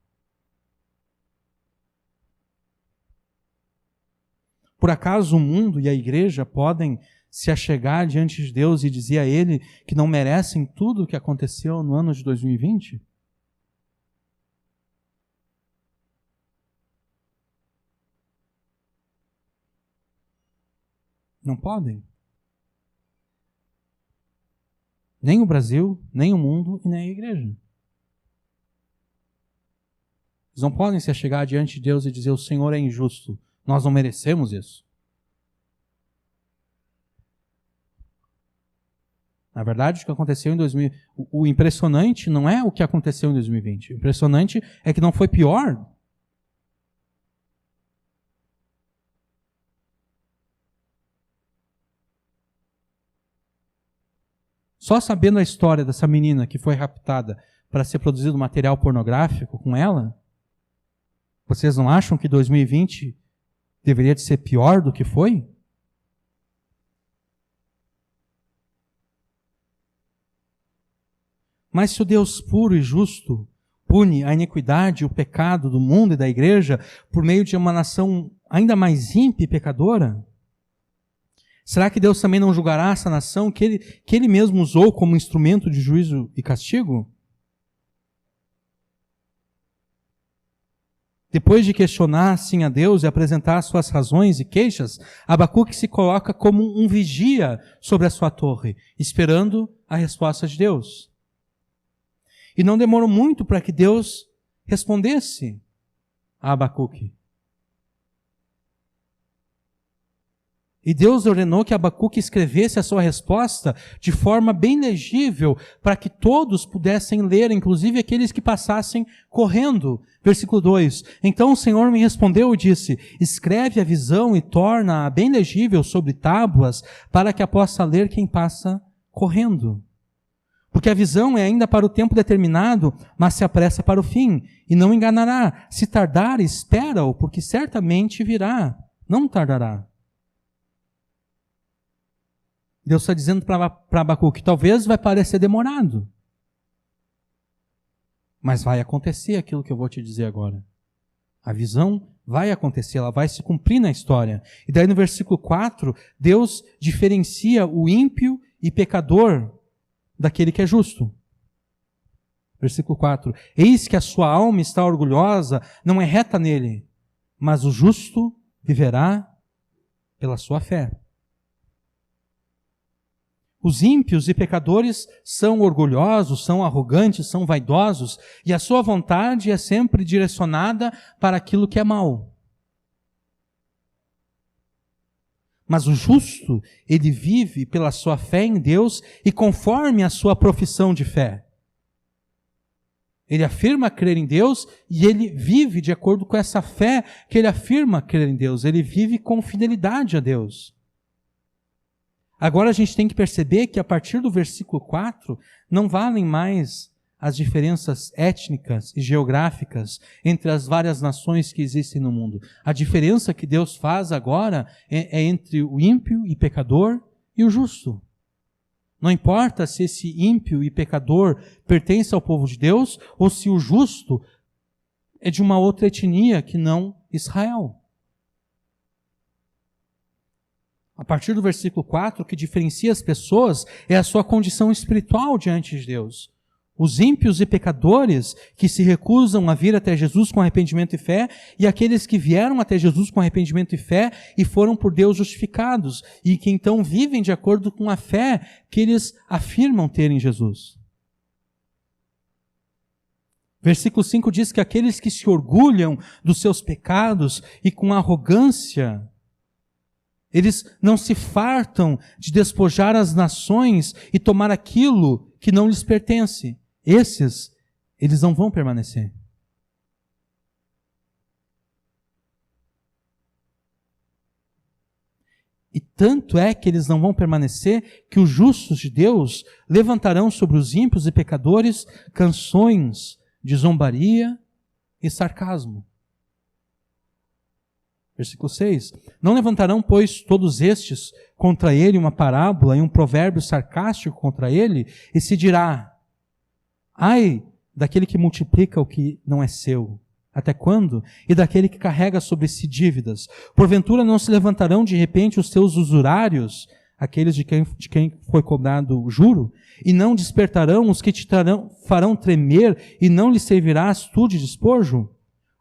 Por acaso o mundo e a igreja podem se achegar diante de Deus e dizer a Ele que não merecem tudo o que aconteceu no ano de 2020? Não podem. Nem o Brasil, nem o mundo e nem a igreja. Eles não podem se achegar diante de Deus e dizer: o Senhor é injusto. Nós não merecemos isso. Na verdade, o que aconteceu em 2020... O impressionante não é o que aconteceu em 2020. O impressionante é que não foi pior. Só sabendo a história dessa menina que foi raptada para ser produzido material pornográfico com ela, vocês não acham que 2020 deveria de ser pior do que foi? Mas se o Deus puro e justo pune a iniquidade e o pecado do mundo e da igreja por meio de uma nação ainda mais ímpia e pecadora, será que Deus também não julgará essa nação que ele mesmo usou como instrumento de juízo e castigo? Depois de questionar assim a Deus e apresentar suas razões e queixas, Abacuque se coloca como um vigia sobre a sua torre, esperando a resposta de Deus. E não demorou muito para que Deus respondesse a Abacuque. E Deus ordenou que Abacuque escrevesse a sua resposta de forma bem legível, para que todos pudessem ler, inclusive aqueles que passassem correndo. Versículo 2. Então o Senhor me respondeu e disse: escreve a visão e torna-a bem legível sobre tábuas, para que a possa ler quem passa correndo. Porque a visão é ainda para o tempo determinado, mas se apressa para o fim, e não enganará. Se tardar, espera-o, porque certamente virá. Não tardará. Deus está dizendo para Abacuque, talvez vai parecer demorado, mas vai acontecer aquilo que eu vou te dizer agora. A visão vai acontecer, ela vai se cumprir na história. E daí no versículo 4, Deus diferencia o ímpio e pecador daquele que é justo. Versículo 4, eis que a sua alma está orgulhosa, não é reta nele, mas o justo viverá pela sua fé. Os ímpios e pecadores são orgulhosos, são arrogantes, são vaidosos, e a sua vontade é sempre direcionada para aquilo que é mal. Mas o justo, ele vive pela sua fé em Deus e conforme a sua profissão de fé. Ele afirma crer em Deus e ele vive de acordo com essa fé que ele afirma crer em Deus. Ele vive com fidelidade a Deus. Agora a gente tem que perceber que a partir do versículo 4, não valem mais as diferenças étnicas e geográficas entre as várias nações que existem no mundo. A diferença que Deus faz agora é entre o ímpio e pecador e o justo. Não importa se esse ímpio e pecador pertence ao povo de Deus ou se o justo é de uma outra etnia que não Israel. A partir do versículo 4, o que diferencia as pessoas é a sua condição espiritual diante de Deus. Os ímpios e pecadores que se recusam a vir até Jesus com arrependimento e fé, e aqueles que vieram até Jesus com arrependimento e fé e foram por Deus justificados, e que então vivem de acordo com a fé que eles afirmam ter em Jesus. Versículo 5 diz que aqueles que se orgulham dos seus pecados e com arrogância, eles não se fartam de despojar as nações e tomar aquilo que não lhes pertence. Eles não vão permanecer. E tanto é que eles não vão permanecer que os justos de Deus levantarão sobre os ímpios e pecadores canções de zombaria e sarcasmo. Versículo 6. Não levantarão, pois, todos estes contra ele uma parábola e um provérbio sarcástico contra ele, e se dirá: ai daquele que multiplica o que não é seu. Até quando? E daquele que carrega sobre si dívidas. Porventura não se levantarão de repente os teus usurários, aqueles de quem foi cobrado o juro, e não despertarão os que te farão tremer, e não lhes servirás tu de despojo?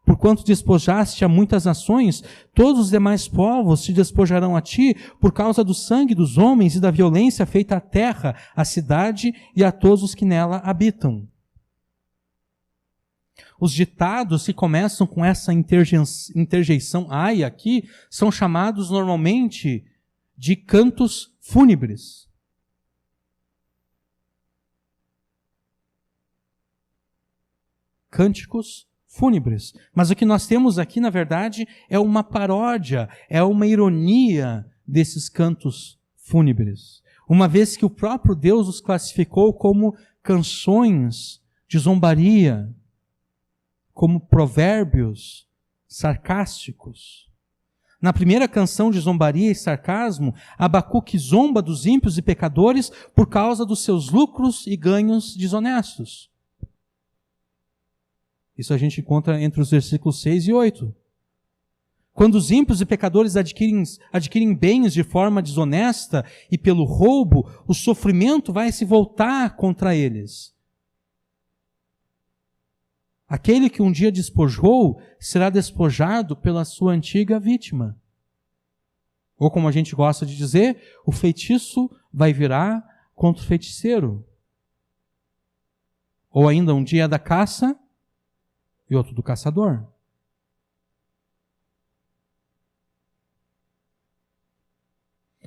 Porquanto despojaste a muitas nações, todos os demais povos se despojarão a ti por causa do sangue dos homens e da violência feita à terra, à cidade e a todos os que nela habitam. Os ditados que começam com essa interjeição ai aqui são chamados normalmente de cantos fúnebres. Cânticos fúnebres. Mas o que nós temos aqui, na verdade, é uma paródia, é uma ironia desses cantos fúnebres. Uma vez que o próprio Deus os classificou como canções de zombaria, como provérbios sarcásticos. Na primeira canção de zombaria e sarcasmo, Abacuque zomba dos ímpios e pecadores por causa dos seus lucros e ganhos desonestos. Isso a gente encontra entre os versículos 6 e 8. Quando os ímpios e pecadores adquirem bens de forma desonesta e pelo roubo, o sofrimento vai se voltar contra eles. Aquele que um dia despojou será despojado pela sua antiga vítima. Ou como a gente gosta de dizer, o feitiço vai virar contra o feiticeiro. Ou ainda um dia da caça e outro do caçador.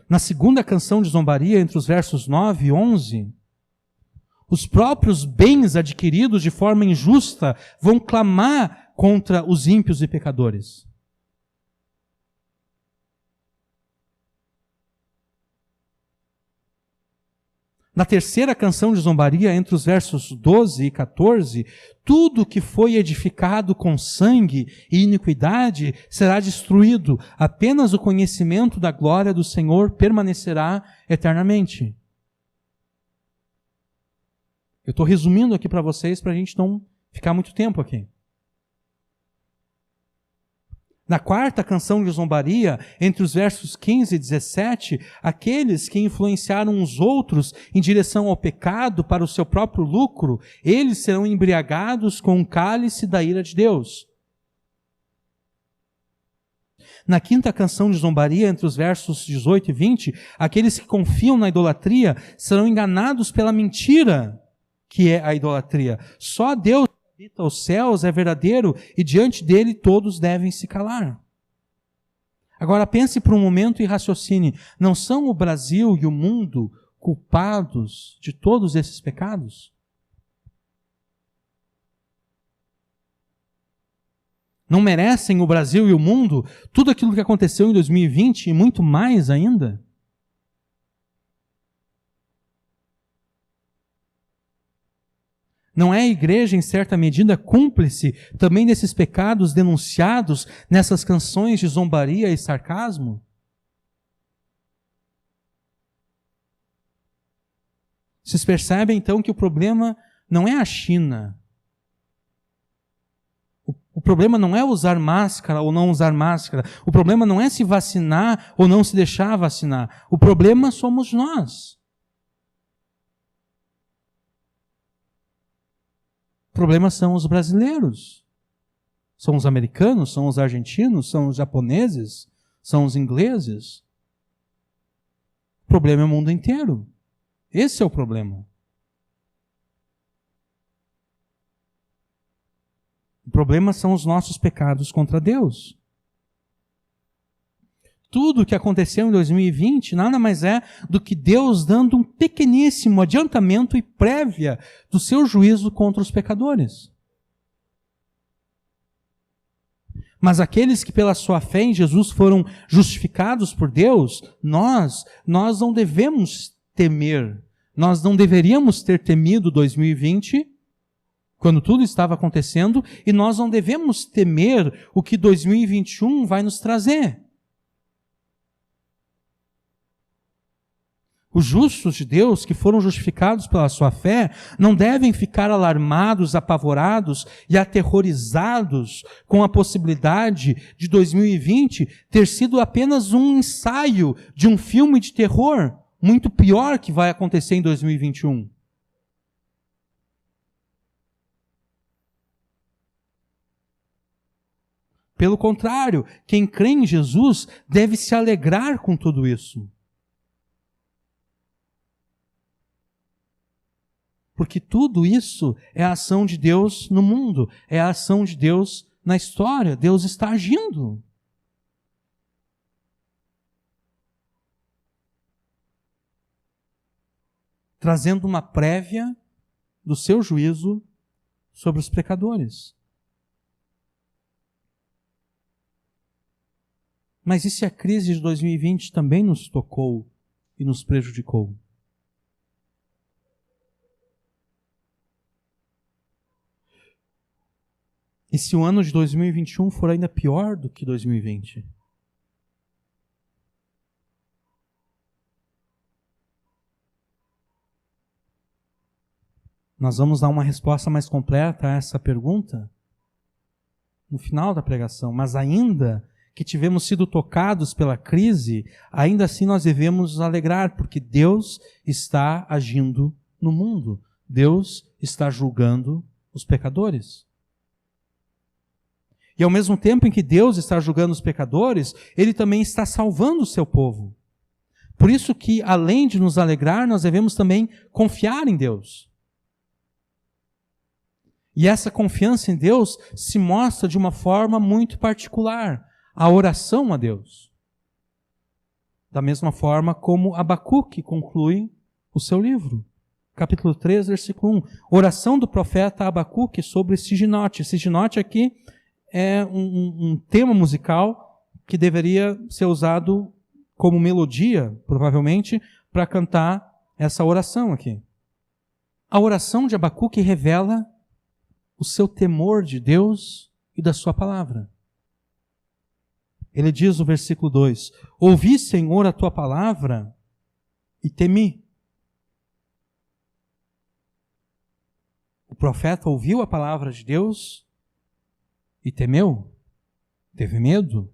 Na segunda canção de zombaria, entre os versos 9 e 11, os próprios bens adquiridos de forma injusta vão clamar contra os ímpios e pecadores. Na terceira canção de zombaria, entre os versos 12 e 14, tudo que foi edificado com sangue e iniquidade será destruído, apenas o conhecimento da glória do Senhor permanecerá eternamente. Eu estou resumindo aqui para vocês, para a gente não ficar muito tempo aqui. Na quarta canção de zombaria, entre os versos 15 e 17, aqueles que influenciaram os outros em direção ao pecado para o seu próprio lucro, eles serão embriagados com o cálice da ira de Deus. Na quinta canção de zombaria, entre os versos 18 e 20, aqueles que confiam na idolatria serão enganados pela mentira que é a idolatria. Só Deus que habita os céus é verdadeiro e diante dele todos devem se calar. Agora pense por um momento e raciocine. Não são o Brasil e o mundo culpados de todos esses pecados? Não merecem o Brasil e o mundo tudo aquilo que aconteceu em 2020 e muito mais ainda? Não é a igreja, em certa medida, cúmplice também desses pecados denunciados nessas canções de zombaria e sarcasmo? Vocês percebem, então, que o problema não é a China. O problema não é usar máscara ou não usar máscara. O problema não é se vacinar ou não se deixar vacinar. O problema somos nós. O problema são os brasileiros. São os americanos, são os argentinos, são os japoneses, são os ingleses. O problema é o mundo inteiro. Esse é o problema. O problema são os nossos pecados contra Deus. Tudo o que aconteceu em 2020 nada mais é do que Deus dando um pequeníssimo adiantamento e prévia do seu juízo contra os pecadores. Mas aqueles que pela sua fé em Jesus foram justificados por Deus, nós não devemos temer. Nós não deveríamos ter temido 2020, quando tudo estava acontecendo, e nós não devemos temer o que 2021 vai nos trazer. Os justos de Deus, que foram justificados pela sua fé, não devem ficar alarmados, apavorados e aterrorizados com a possibilidade de 2020 ter sido apenas um ensaio de um filme de terror muito pior que vai acontecer em 2021. Pelo contrário, quem crê em Jesus deve se alegrar com tudo isso. Porque tudo isso é a ação de Deus no mundo, é a ação de Deus na história. Deus está agindo. Trazendo uma prévia do seu juízo sobre os pecadores. Mas e se a crise de 2020 também nos tocou e nos prejudicou? E se o ano de 2021 for ainda pior do que 2020? Nós vamos dar uma resposta mais completa a essa pergunta no final da pregação, mas ainda que tivemos sido tocados pela crise, ainda assim nós devemos nos alegrar, porque Deus está agindo no mundo. Deus está julgando os pecadores. E ao mesmo tempo em que Deus está julgando os pecadores, Ele também está salvando o seu povo. Por isso que, além de nos alegrar, nós devemos também confiar em Deus. E essa confiança em Deus se mostra de uma forma muito particular. A oração a Deus. Da mesma forma como Abacuque conclui o seu livro. Capítulo 3, versículo 1. Oração do profeta Abacuque sobre Siginote. Siginote aqui é um tema musical que deveria ser usado como melodia, provavelmente, para cantar essa oração aqui. A oração de Abacuque revela o seu temor de Deus e da sua palavra. Ele diz no versículo 2, ouvi, Senhor, a tua palavra e temi. O profeta ouviu a palavra de Deus e temeu? Teve medo?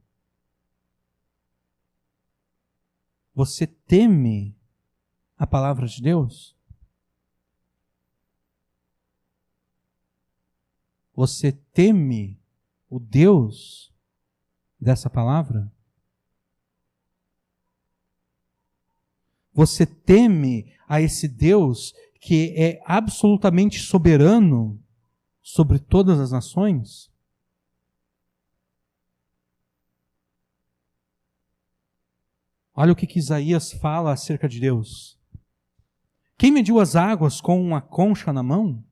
Você teme a palavra de Deus? Você teme o Deus dessa palavra? Você teme a esse Deus que é absolutamente soberano sobre todas as nações? Olha o que Isaías fala acerca de Deus. Quem mediu as águas com uma concha na mão?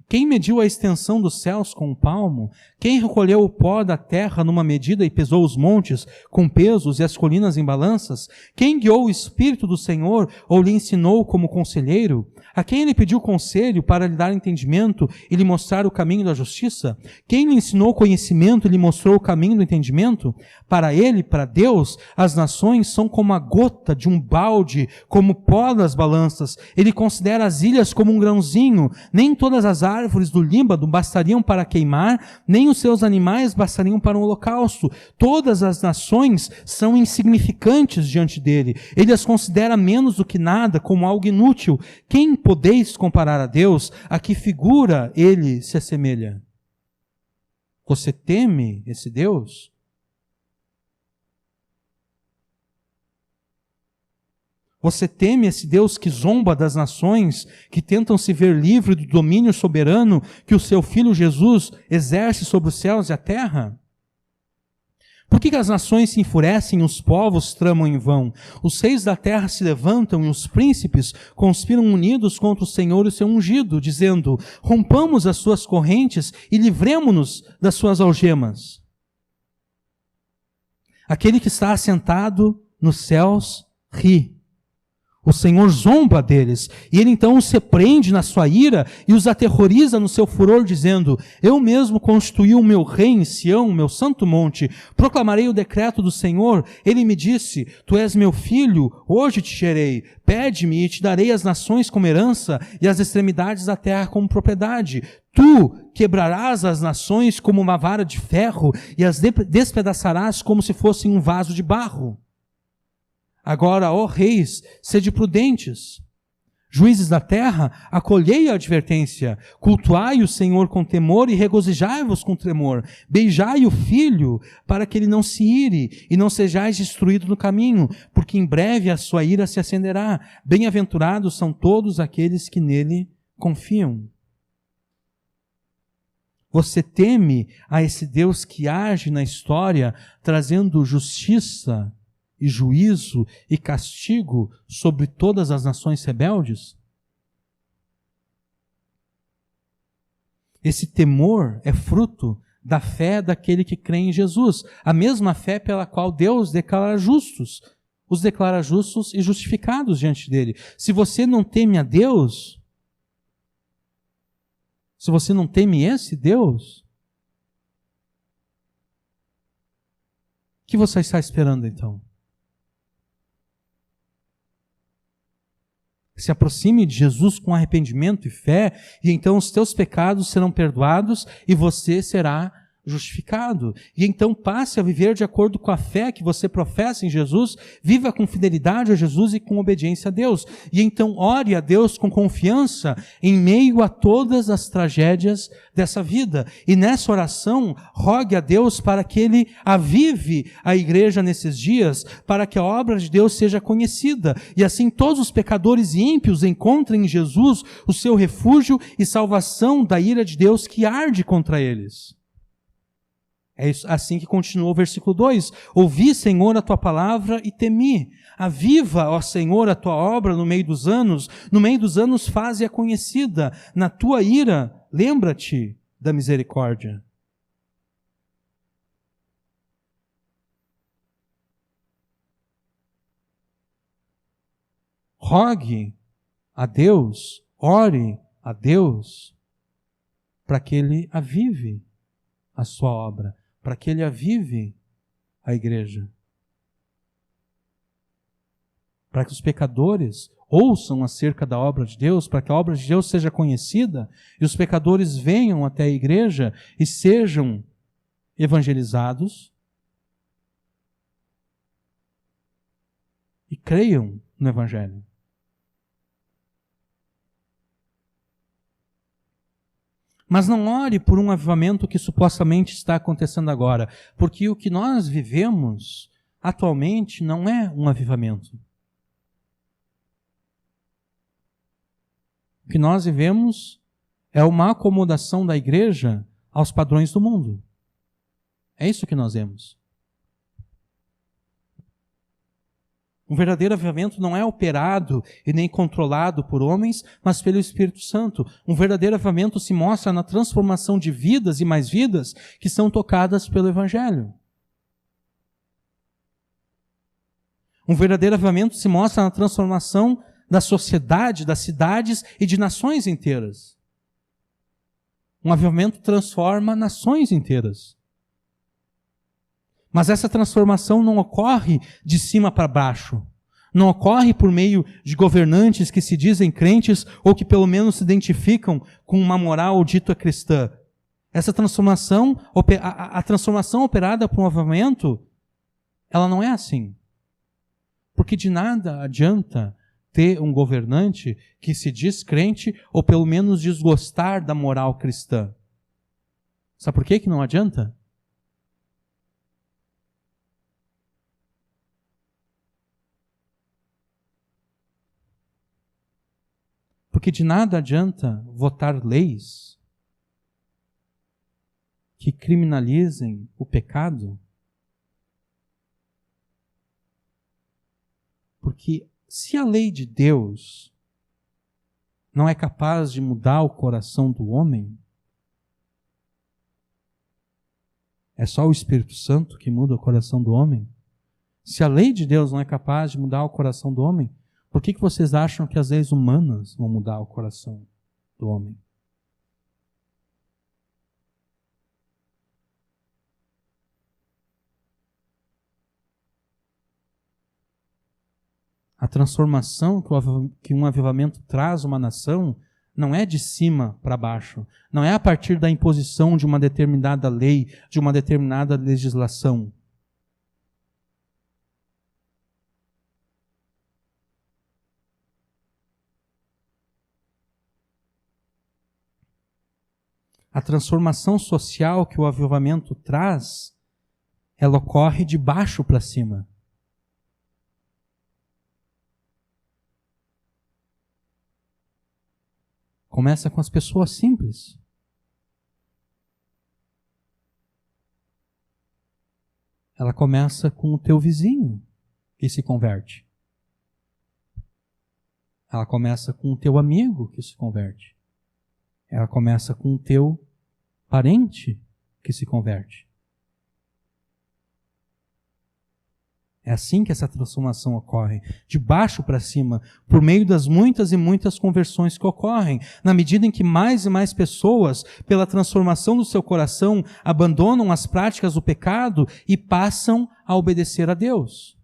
Quem mediu a extensão dos céus com um palmo? Quem recolheu o pó da terra numa medida e pesou os montes com pesos e as colinas em balanças? Quem guiou o Espírito do Senhor ou lhe ensinou como conselheiro? A quem ele pediu conselho para lhe dar entendimento e lhe mostrar o caminho da justiça? Quem lhe ensinou conhecimento e lhe mostrou o caminho do entendimento? Para ele, para Deus, as nações são como a gota de um balde, como o pó das balanças. Ele considera as ilhas como um grãozinho. Nem todas as árvores do Líbano bastariam para queimar, nem os seus animais bastariam para um holocausto. Todas as nações são insignificantes diante dele. Ele as considera menos do que nada, como algo inútil. Quem podeis comparar a Deus? A que figura ele se assemelha? Você teme esse Deus? Você teme esse Deus que zomba das nações, que tentam se ver livre do domínio soberano que o seu Filho Jesus exerce sobre os céus e a terra? Por que as nações se enfurecem e os povos tramam em vão? Os reis da terra se levantam e os príncipes conspiram unidos contra o Senhor e o seu ungido, dizendo: rompamos as suas correntes e livremo-nos das suas algemas. Aquele que está assentado nos céus ri. O Senhor zomba deles, e ele então os repreende na sua ira e os aterroriza no seu furor, dizendo: eu mesmo constituí o meu rei em Sião, meu santo monte, proclamarei o decreto do Senhor. Ele me disse: tu és meu filho, hoje te gerei, pede-me e te darei as nações como herança e as extremidades da terra como propriedade. Tu quebrarás as nações como uma vara de ferro e as despedaçarás como se fossem um vaso de barro. Agora, ó reis, sede prudentes. Juízes da terra, acolhei a advertência. Cultuai o Senhor com temor e regozijai-vos com tremor. Beijai o Filho, para que ele não se ire e não sejais destruído no caminho, porque em breve a sua ira se acenderá. Bem-aventurados são todos aqueles que nele confiam. Você teme a esse Deus que age na história, trazendo justiça e juízo e castigo sobre todas as nações rebeldes? Esse temor é fruto da fé daquele que crê em Jesus, a mesma fé pela qual Deus declara justos, os declara justos e justificados diante dele. Se você não teme a Deus, se você não teme esse Deus, o que você está esperando então? Se aproxime de Jesus com arrependimento e fé, e então os teus pecados serão perdoados e você será justificado. E então passe a viver de acordo com a fé que você professa em Jesus, viva com fidelidade a Jesus e com obediência a Deus. E então ore a Deus com confiança em meio a todas as tragédias dessa vida. E nessa oração, rogue a Deus para que Ele avive a igreja nesses dias, para que a obra de Deus seja conhecida. E assim todos os pecadores e ímpios encontrem em Jesus o seu refúgio e salvação da ira de Deus que arde contra eles. É assim que continua o versículo 2. Ouvi, Senhor, a tua palavra e temi. Aviva, ó Senhor, a tua obra no meio dos anos faze-a conhecida. Na tua ira, lembra-te da misericórdia. Rogue a Deus, ore a Deus, para que Ele avive a sua obra, para que Ele avive a igreja. Para que os pecadores ouçam acerca da obra de Deus, para que a obra de Deus seja conhecida, e os pecadores venham até a igreja e sejam evangelizados e creiam no Evangelho. Mas não ore por um avivamento que supostamente está acontecendo agora, porque o que nós vivemos atualmente não é um avivamento. O que nós vivemos é uma acomodação da igreja aos padrões do mundo. É isso que nós vemos. Um verdadeiro avivamento não é operado e nem controlado por homens, mas pelo Espírito Santo. Um verdadeiro avivamento se mostra na transformação de vidas e mais vidas que são tocadas pelo Evangelho. Um verdadeiro avivamento se mostra na transformação da sociedade, das cidades e de nações inteiras. Um avivamento transforma nações inteiras. Mas essa transformação não ocorre de cima para baixo. Não ocorre por meio de governantes que se dizem crentes ou que pelo menos se identificam com uma moral dita cristã. Essa transformação, a transformação operada por um avivamento, ela não é assim. Porque de nada adianta ter um governante que se diz crente ou pelo menos desgostar da moral cristã. Sabe por que não adianta? Porque de nada adianta votar leis que criminalizem o pecado, porque se a lei de Deus não é capaz de mudar o coração do homem, é só o Espírito Santo que muda o coração do homem. Se a lei de Deus não é capaz de mudar o coração do homem, por que vocês acham que as leis humanas vão mudar o coração do homem? A transformação que um avivamento traz uma nação não é de cima para baixo, não é a partir da imposição de uma determinada lei, de uma determinada legislação. A transformação social que o avivamento traz, ela ocorre de baixo para cima. Começa com as pessoas simples. Ela começa com o teu vizinho que se converte. Ela começa com o teu amigo que se converte. Ela começa com o teu parente que se converte. É assim que essa transformação ocorre, de baixo para cima, por meio das muitas e muitas conversões que ocorrem, na medida em que mais e mais pessoas, pela transformação do seu coração, abandonam as práticas do pecado e passam a obedecer a Deus.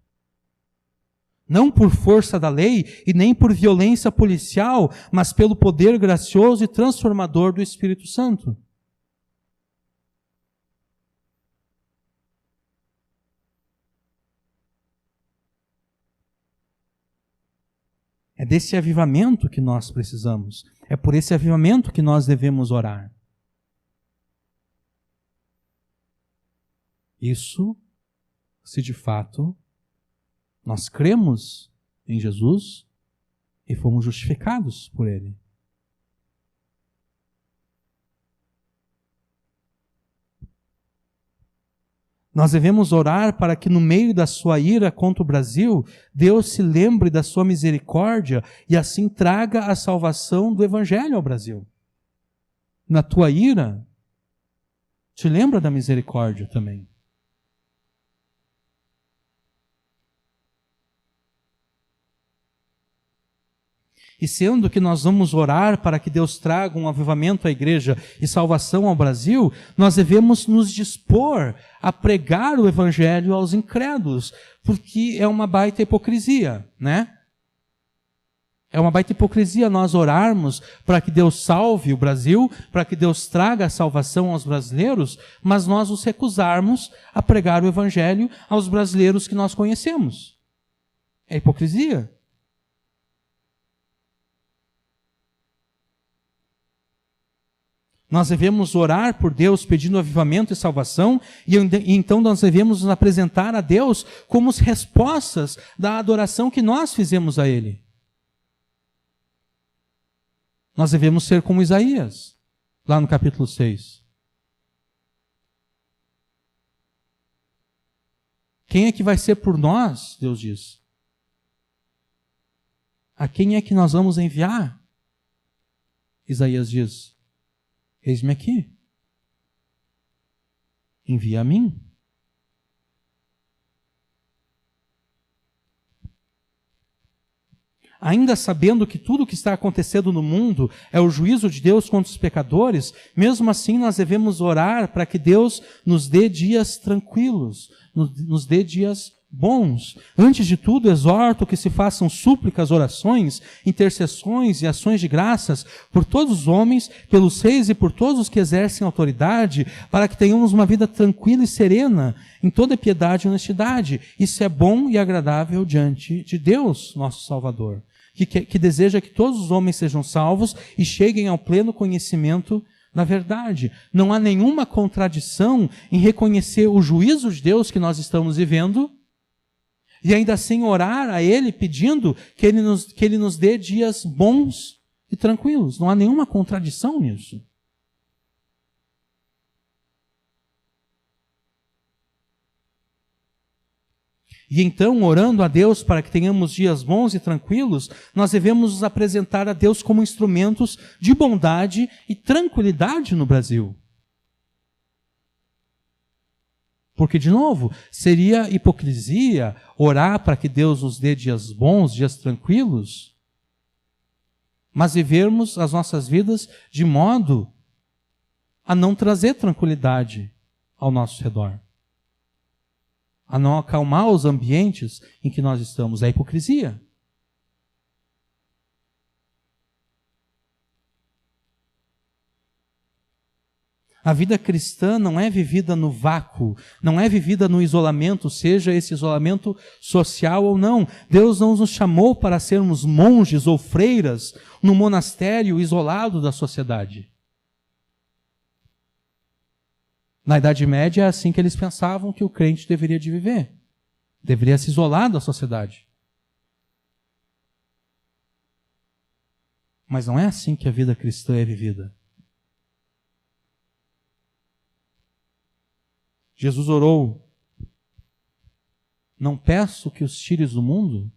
Não por força da lei e nem por violência policial, mas pelo poder gracioso e transformador do Espírito Santo. É desse avivamento que nós precisamos. É por esse avivamento que nós devemos orar. Isso, se de fato nós cremos em Jesus e fomos justificados por Ele. Nós devemos orar para que no meio da sua ira contra o Brasil, Deus se lembre da sua misericórdia e assim traga a salvação do Evangelho ao Brasil. Na tua ira, te lembra da misericórdia também. E sendo que nós vamos orar para que Deus traga um avivamento à igreja e salvação ao Brasil, nós devemos nos dispor a pregar o evangelho aos incrédulos, porque é uma baita hipocrisia, né? É uma baita hipocrisia nós orarmos para que Deus salve o Brasil, para que Deus traga a salvação aos brasileiros, mas nós nos recusarmos a pregar o evangelho aos brasileiros que nós conhecemos. É hipocrisia. Nós devemos orar por Deus pedindo avivamento e salvação, e então nós devemos nos apresentar a Deus como as respostas da adoração que nós fizemos a Ele. Nós devemos ser como Isaías, lá no capítulo 6. Quem é que vai ser por nós, Deus diz? A quem é que nós vamos enviar? Isaías diz, eis-me aqui. Envia a mim. Ainda sabendo que tudo o que está acontecendo no mundo é o juízo de Deus contra os pecadores, mesmo assim nós devemos orar para que Deus nos dê dias tranquilos, nos dê dias bons. Antes de tudo, exorto que se façam súplicas, orações, intercessões e ações de graças por todos os homens, pelos reis e por todos os que exercem autoridade, para que tenhamos uma vida tranquila e serena, em toda piedade e honestidade. Isso é bom e agradável diante de Deus, nosso Salvador, que deseja que todos os homens sejam salvos e cheguem ao pleno conhecimento da verdade. Não há nenhuma contradição em reconhecer o juízo de Deus que nós estamos vivendo e ainda assim orar a Ele pedindo que Ele nos dê dias bons e tranquilos. Não há nenhuma contradição nisso. E então, orando a Deus para que tenhamos dias bons e tranquilos, nós devemos nos apresentar a Deus como instrumentos de bondade e tranquilidade no Brasil. Porque, de novo, seria hipocrisia orar para que Deus nos dê dias bons, dias tranquilos, mas vivermos as nossas vidas de modo a não trazer tranquilidade ao nosso redor, a não acalmar os ambientes em que nós estamos. É hipocrisia. A vida cristã não é vivida no vácuo, não é vivida no isolamento, seja esse isolamento social ou não. Deus não nos chamou para sermos monges ou freiras no monastério isolado da sociedade. Na Idade Média é assim que eles pensavam que o crente deveria de viver. Deveria se isolar da sociedade. Mas não é assim que a vida cristã é vivida. Jesus orou, não peço que os tires do mundo,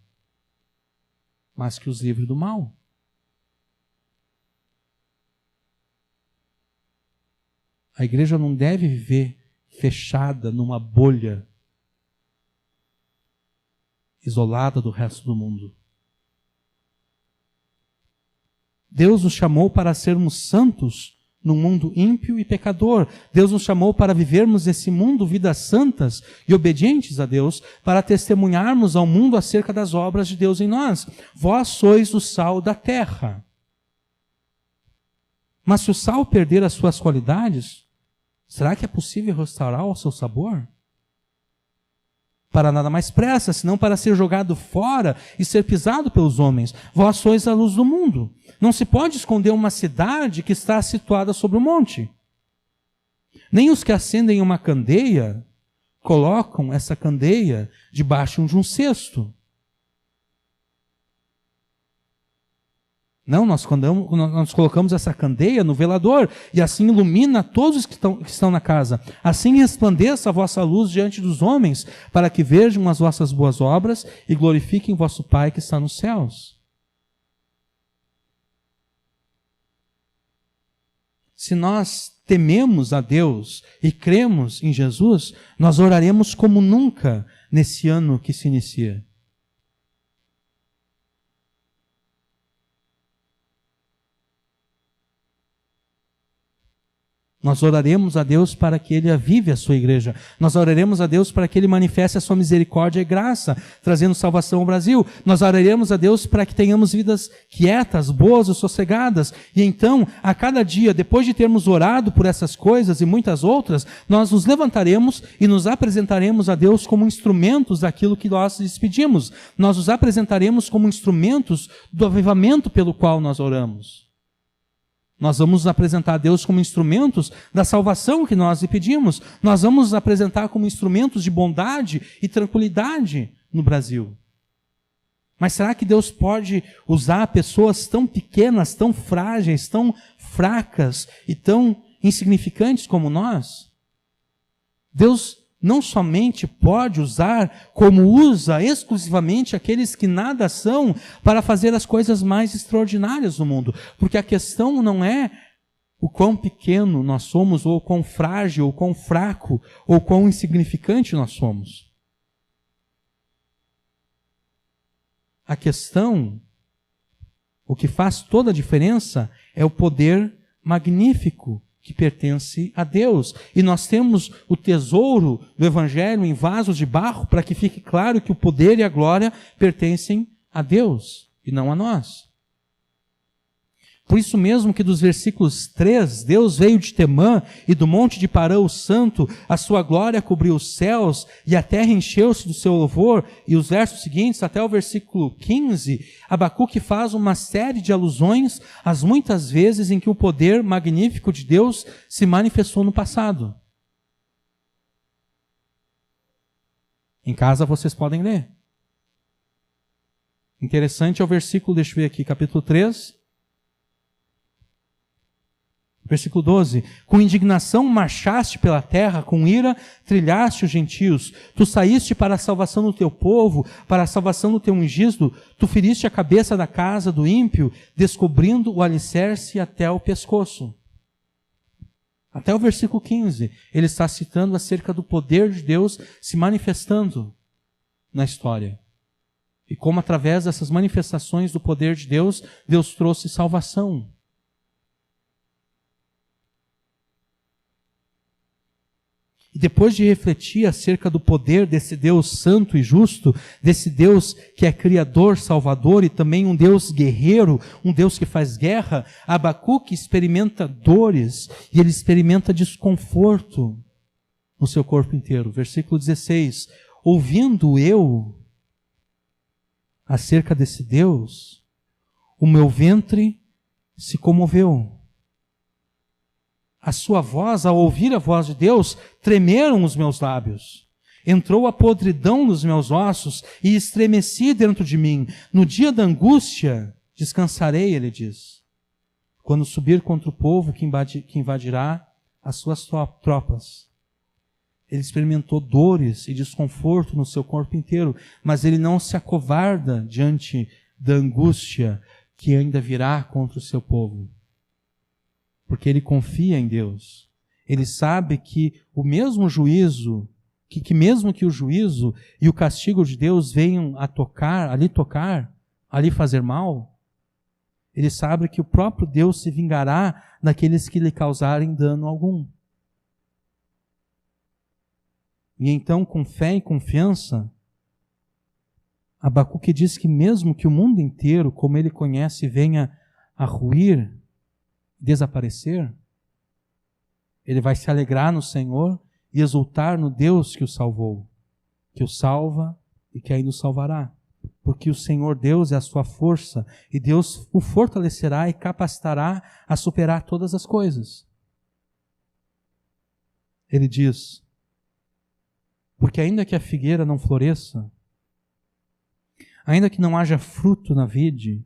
mas que os livre do mal. A igreja não deve viver fechada numa bolha, isolada do resto do mundo. Deus nos chamou para sermos santos num mundo ímpio e pecador. Deus nos chamou para vivermos nesse mundo vidas santas e obedientes a Deus, para testemunharmos ao mundo acerca das obras de Deus em nós. Vós sois o sal da terra. Mas se o sal perder as suas qualidades, será que é possível restaurar o seu sabor? Para nada mais pressa, senão para ser jogado fora e ser pisado pelos homens. Vós sois a luz do mundo. Não se pode esconder uma cidade que está situada sobre um monte. Nem os que acendem uma candeia colocam essa candeia debaixo de um cesto. Não, nós colocamos essa candeia no velador e assim ilumina todos os que estão na casa. Assim resplandeça a vossa luz diante dos homens, para que vejam as vossas boas obras e glorifiquem vosso Pai que está nos céus. Se nós tememos a Deus e cremos em Jesus, nós oraremos como nunca nesse ano que se inicia. Nós oraremos a Deus para que Ele avive a sua igreja. Nós oraremos a Deus para que Ele manifeste a sua misericórdia e graça, trazendo salvação ao Brasil. Nós oraremos a Deus para que tenhamos vidas quietas, boas e sossegadas. E então, a cada dia, depois de termos orado por essas coisas e muitas outras, nós nos levantaremos e nos apresentaremos a Deus como instrumentos daquilo que nós lhes pedimos. Nós nos apresentaremos como instrumentos do avivamento pelo qual nós oramos. Nós vamos nos apresentar a Deus como instrumentos da salvação que nós lhe pedimos. Nós vamos nos apresentar como instrumentos de bondade e tranquilidade no Brasil. Mas será que Deus pode usar pessoas tão pequenas, tão frágeis, tão fracas e tão insignificantes como nós? Deus não somente pode usar, como usa exclusivamente aqueles que nada são para fazer as coisas mais extraordinárias do mundo. Porque a questão não é o quão pequeno nós somos, ou o quão frágil, ou quão fraco, ou quão insignificante nós somos. A questão, o que faz toda a diferença, é o poder magnífico que pertence a Deus. E nós temos o tesouro do Evangelho em vasos de barro para que fique claro que o poder e a glória pertencem a Deus e não a nós. Por isso mesmo que dos versículos 3, Deus veio de Temã e do monte de Parã o santo, a sua glória cobriu os céus e a terra encheu-se do seu louvor. E os versos seguintes, até o versículo 15, Abacuque faz uma série de alusões às muitas vezes em que o poder magnífico de Deus se manifestou no passado. Em casa vocês podem ler. Interessante é o versículo, deixa eu ver aqui, capítulo 3. Versículo 12, com indignação marchaste pela terra, com ira trilhaste os gentios. Tu saíste para a salvação do teu povo, para a salvação do teu ungido. Tu feriste a cabeça da casa do ímpio, descobrindo o alicerce até o pescoço. Até o versículo 15, ele está citando acerca do poder de Deus se manifestando na história. E como através dessas manifestações do poder de Deus, Deus trouxe salvação. E depois de refletir acerca do poder desse Deus santo e justo, desse Deus que é Criador, Salvador e também um Deus guerreiro, um Deus que faz guerra, Abacuque experimenta dores e ele experimenta desconforto no seu corpo inteiro. Versículo 16, ouvindo eu acerca desse Deus, o meu ventre se comoveu. A sua voz, ao ouvir a voz de Deus, tremeram os meus lábios. Entrou a podridão nos meus ossos e estremeci dentro de mim. No dia da angústia, descansarei, ele diz. Quando subir contra o povo que invadirá as suas tropas. Ele experimentou dores e desconforto no seu corpo inteiro, mas ele não se acovarda diante da angústia que ainda virá contra o seu povo. Porque ele confia em Deus. Ele sabe que o mesmo juízo, que mesmo que o juízo e o castigo de Deus venham a tocar, ali fazer mal, ele sabe que o próprio Deus se vingará daqueles que lhe causarem dano algum. E então, com fé e confiança, Abacuque diz que mesmo que o mundo inteiro, como ele conhece, venha a ruir, desaparecer, ele vai se alegrar no Senhor e exultar no Deus que o salvou, que o salva e que ainda o salvará. Porque o Senhor Deus é a sua força e Deus o fortalecerá e capacitará a superar todas as coisas. Ele diz, porque ainda que a figueira não floresça, ainda que não haja fruto na vide,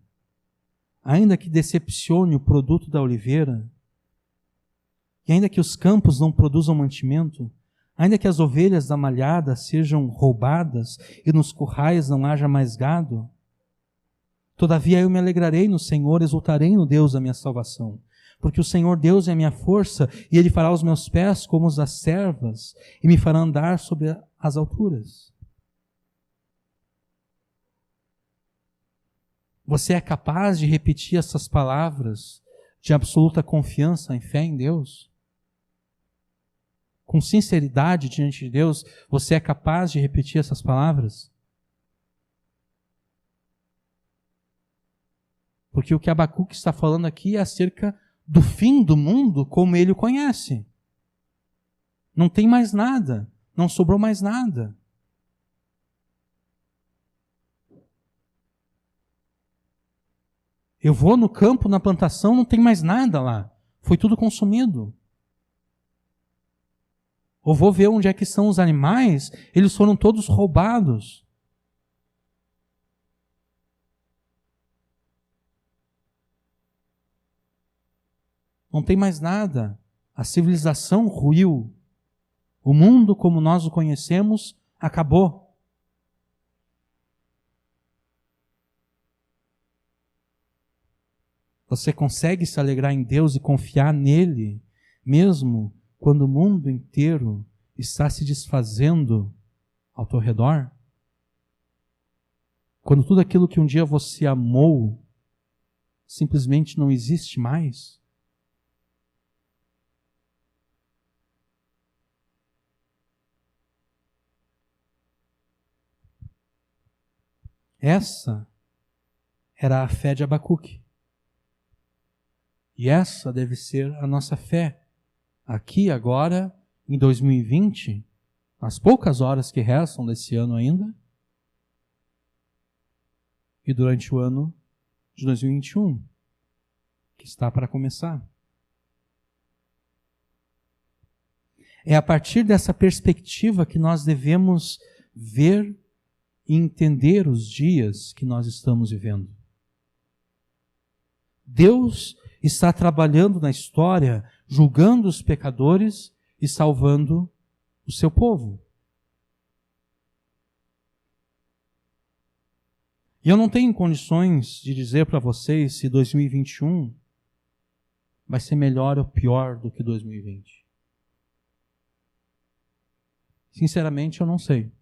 ainda que decepcione o produto da oliveira, e ainda que os campos não produzam mantimento, ainda que as ovelhas da malhada sejam roubadas e nos currais não haja mais gado, todavia eu me alegrarei no Senhor, exultarei no Deus da minha salvação, porque o Senhor Deus é a minha força e Ele fará os meus pés como os das servas e me fará andar sobre as alturas. Você é capaz de repetir essas palavras de absoluta confiança e fé em Deus? Com sinceridade diante de Deus, você é capaz de repetir essas palavras? Porque o que Abacuque está falando aqui é acerca do fim do mundo como ele o conhece. Não tem mais nada, não sobrou mais nada. Eu vou no campo, na plantação, não tem mais nada lá. Foi tudo consumido. Ou vou ver onde é que estão os animais, eles foram todos roubados. Não tem mais nada. A civilização ruiu. O mundo como nós o conhecemos acabou. Você consegue se alegrar em Deus e confiar nele, mesmo quando o mundo inteiro está se desfazendo ao teu redor? Quando tudo aquilo que um dia você amou simplesmente não existe mais? Essa era a fé de Abacuque. E essa deve ser a nossa fé. Aqui, agora, em 2020, as poucas horas que restam desse ano ainda, e durante o ano de 2021, que está para começar. É a partir dessa perspectiva que nós devemos ver e entender os dias que nós estamos vivendo. Deus está trabalhando na história, julgando os pecadores e salvando o seu povo. E eu não tenho condições de dizer para vocês se 2021 vai ser melhor ou pior do que 2020. Sinceramente, eu não sei.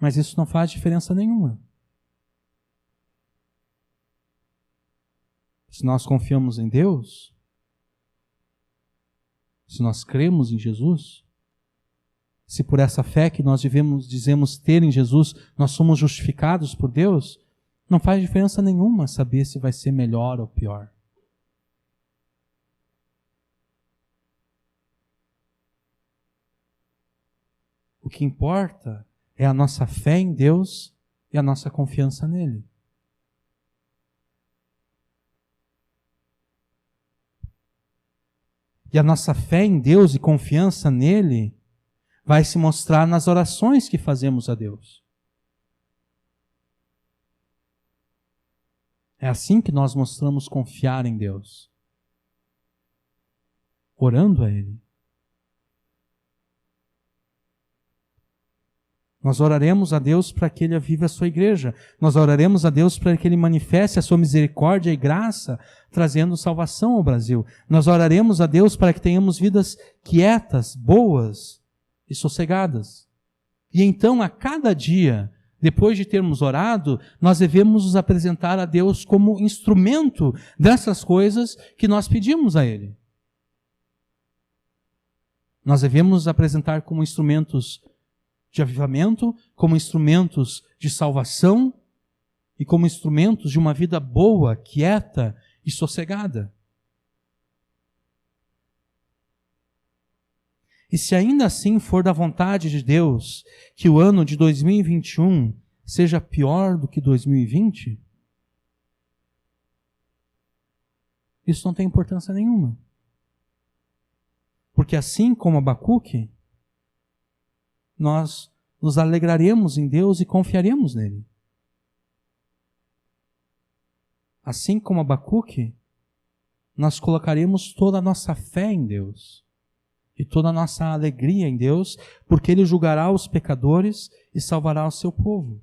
Mas isso não faz diferença nenhuma. Se nós confiamos em Deus, se nós cremos em Jesus, se por essa fé que nós dizemos ter em Jesus, nós somos justificados por Deus, não faz diferença nenhuma saber se vai ser melhor ou pior. O que importa é a nossa fé em Deus e a nossa confiança nele. E a nossa fé em Deus e confiança nele vai se mostrar nas orações que fazemos a Deus. É assim que nós mostramos confiar em Deus. Orando a Ele. Nós oraremos a Deus para que Ele avive a sua igreja. Nós oraremos a Deus para que Ele manifeste a sua misericórdia e graça, trazendo salvação ao Brasil. Nós oraremos a Deus para que tenhamos vidas quietas, boas e sossegadas. E então, a cada dia, depois de termos orado, nós devemos nos apresentar a Deus como instrumento dessas coisas que nós pedimos a Ele. Nós devemos nos apresentar como instrumentos de avivamento, como instrumentos de salvação e como instrumentos de uma vida boa, quieta e sossegada. E se ainda assim for da vontade de Deus que o ano de 2021 seja pior do que 2020, isso não tem importância nenhuma. Porque assim como Abacuque, nós nos alegraremos em Deus e confiaremos nele. Assim como Abacuque, nós colocaremos toda a nossa fé em Deus e toda a nossa alegria em Deus, porque Ele julgará os pecadores e salvará o seu povo.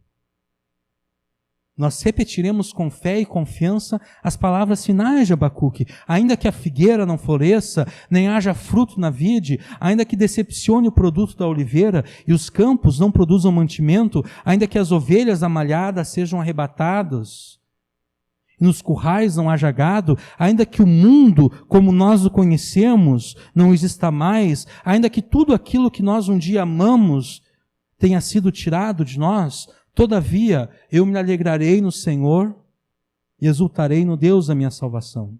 Nós repetiremos com fé e confiança as palavras finais de Abacuque. Ainda que a figueira não floresça, nem haja fruto na vide, ainda que decepcione o produto da oliveira e os campos não produzam mantimento, ainda que as ovelhas da malhada sejam arrebatadas e nos currais não haja gado, ainda que o mundo, como nós o conhecemos, não exista mais, ainda que tudo aquilo que nós um dia amamos tenha sido tirado de nós, todavia, eu me alegrarei no Senhor e exultarei no Deus da minha salvação.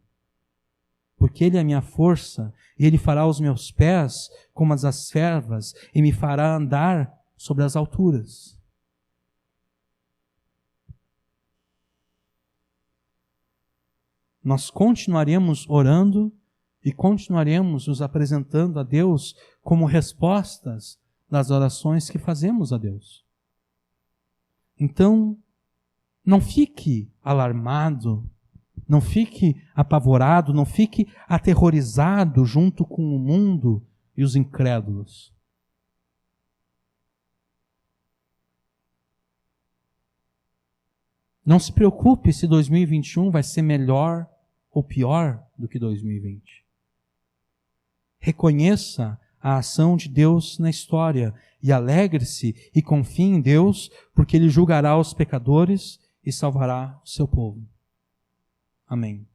Porque Ele é a minha força, e Ele fará os meus pés como as das servas, e me fará andar sobre as alturas. Nós continuaremos orando e continuaremos nos apresentando a Deus como respostas das orações que fazemos a Deus. Então, não fique alarmado Não fique apavorado, não fique aterrorizado junto com o mundo e os incrédulos. Não se preocupe se 2021 vai ser melhor ou pior do que 2020. Reconheça a ação de Deus na história e alegre-se e confie em Deus, porque Ele julgará os pecadores e salvará o seu povo. Amém.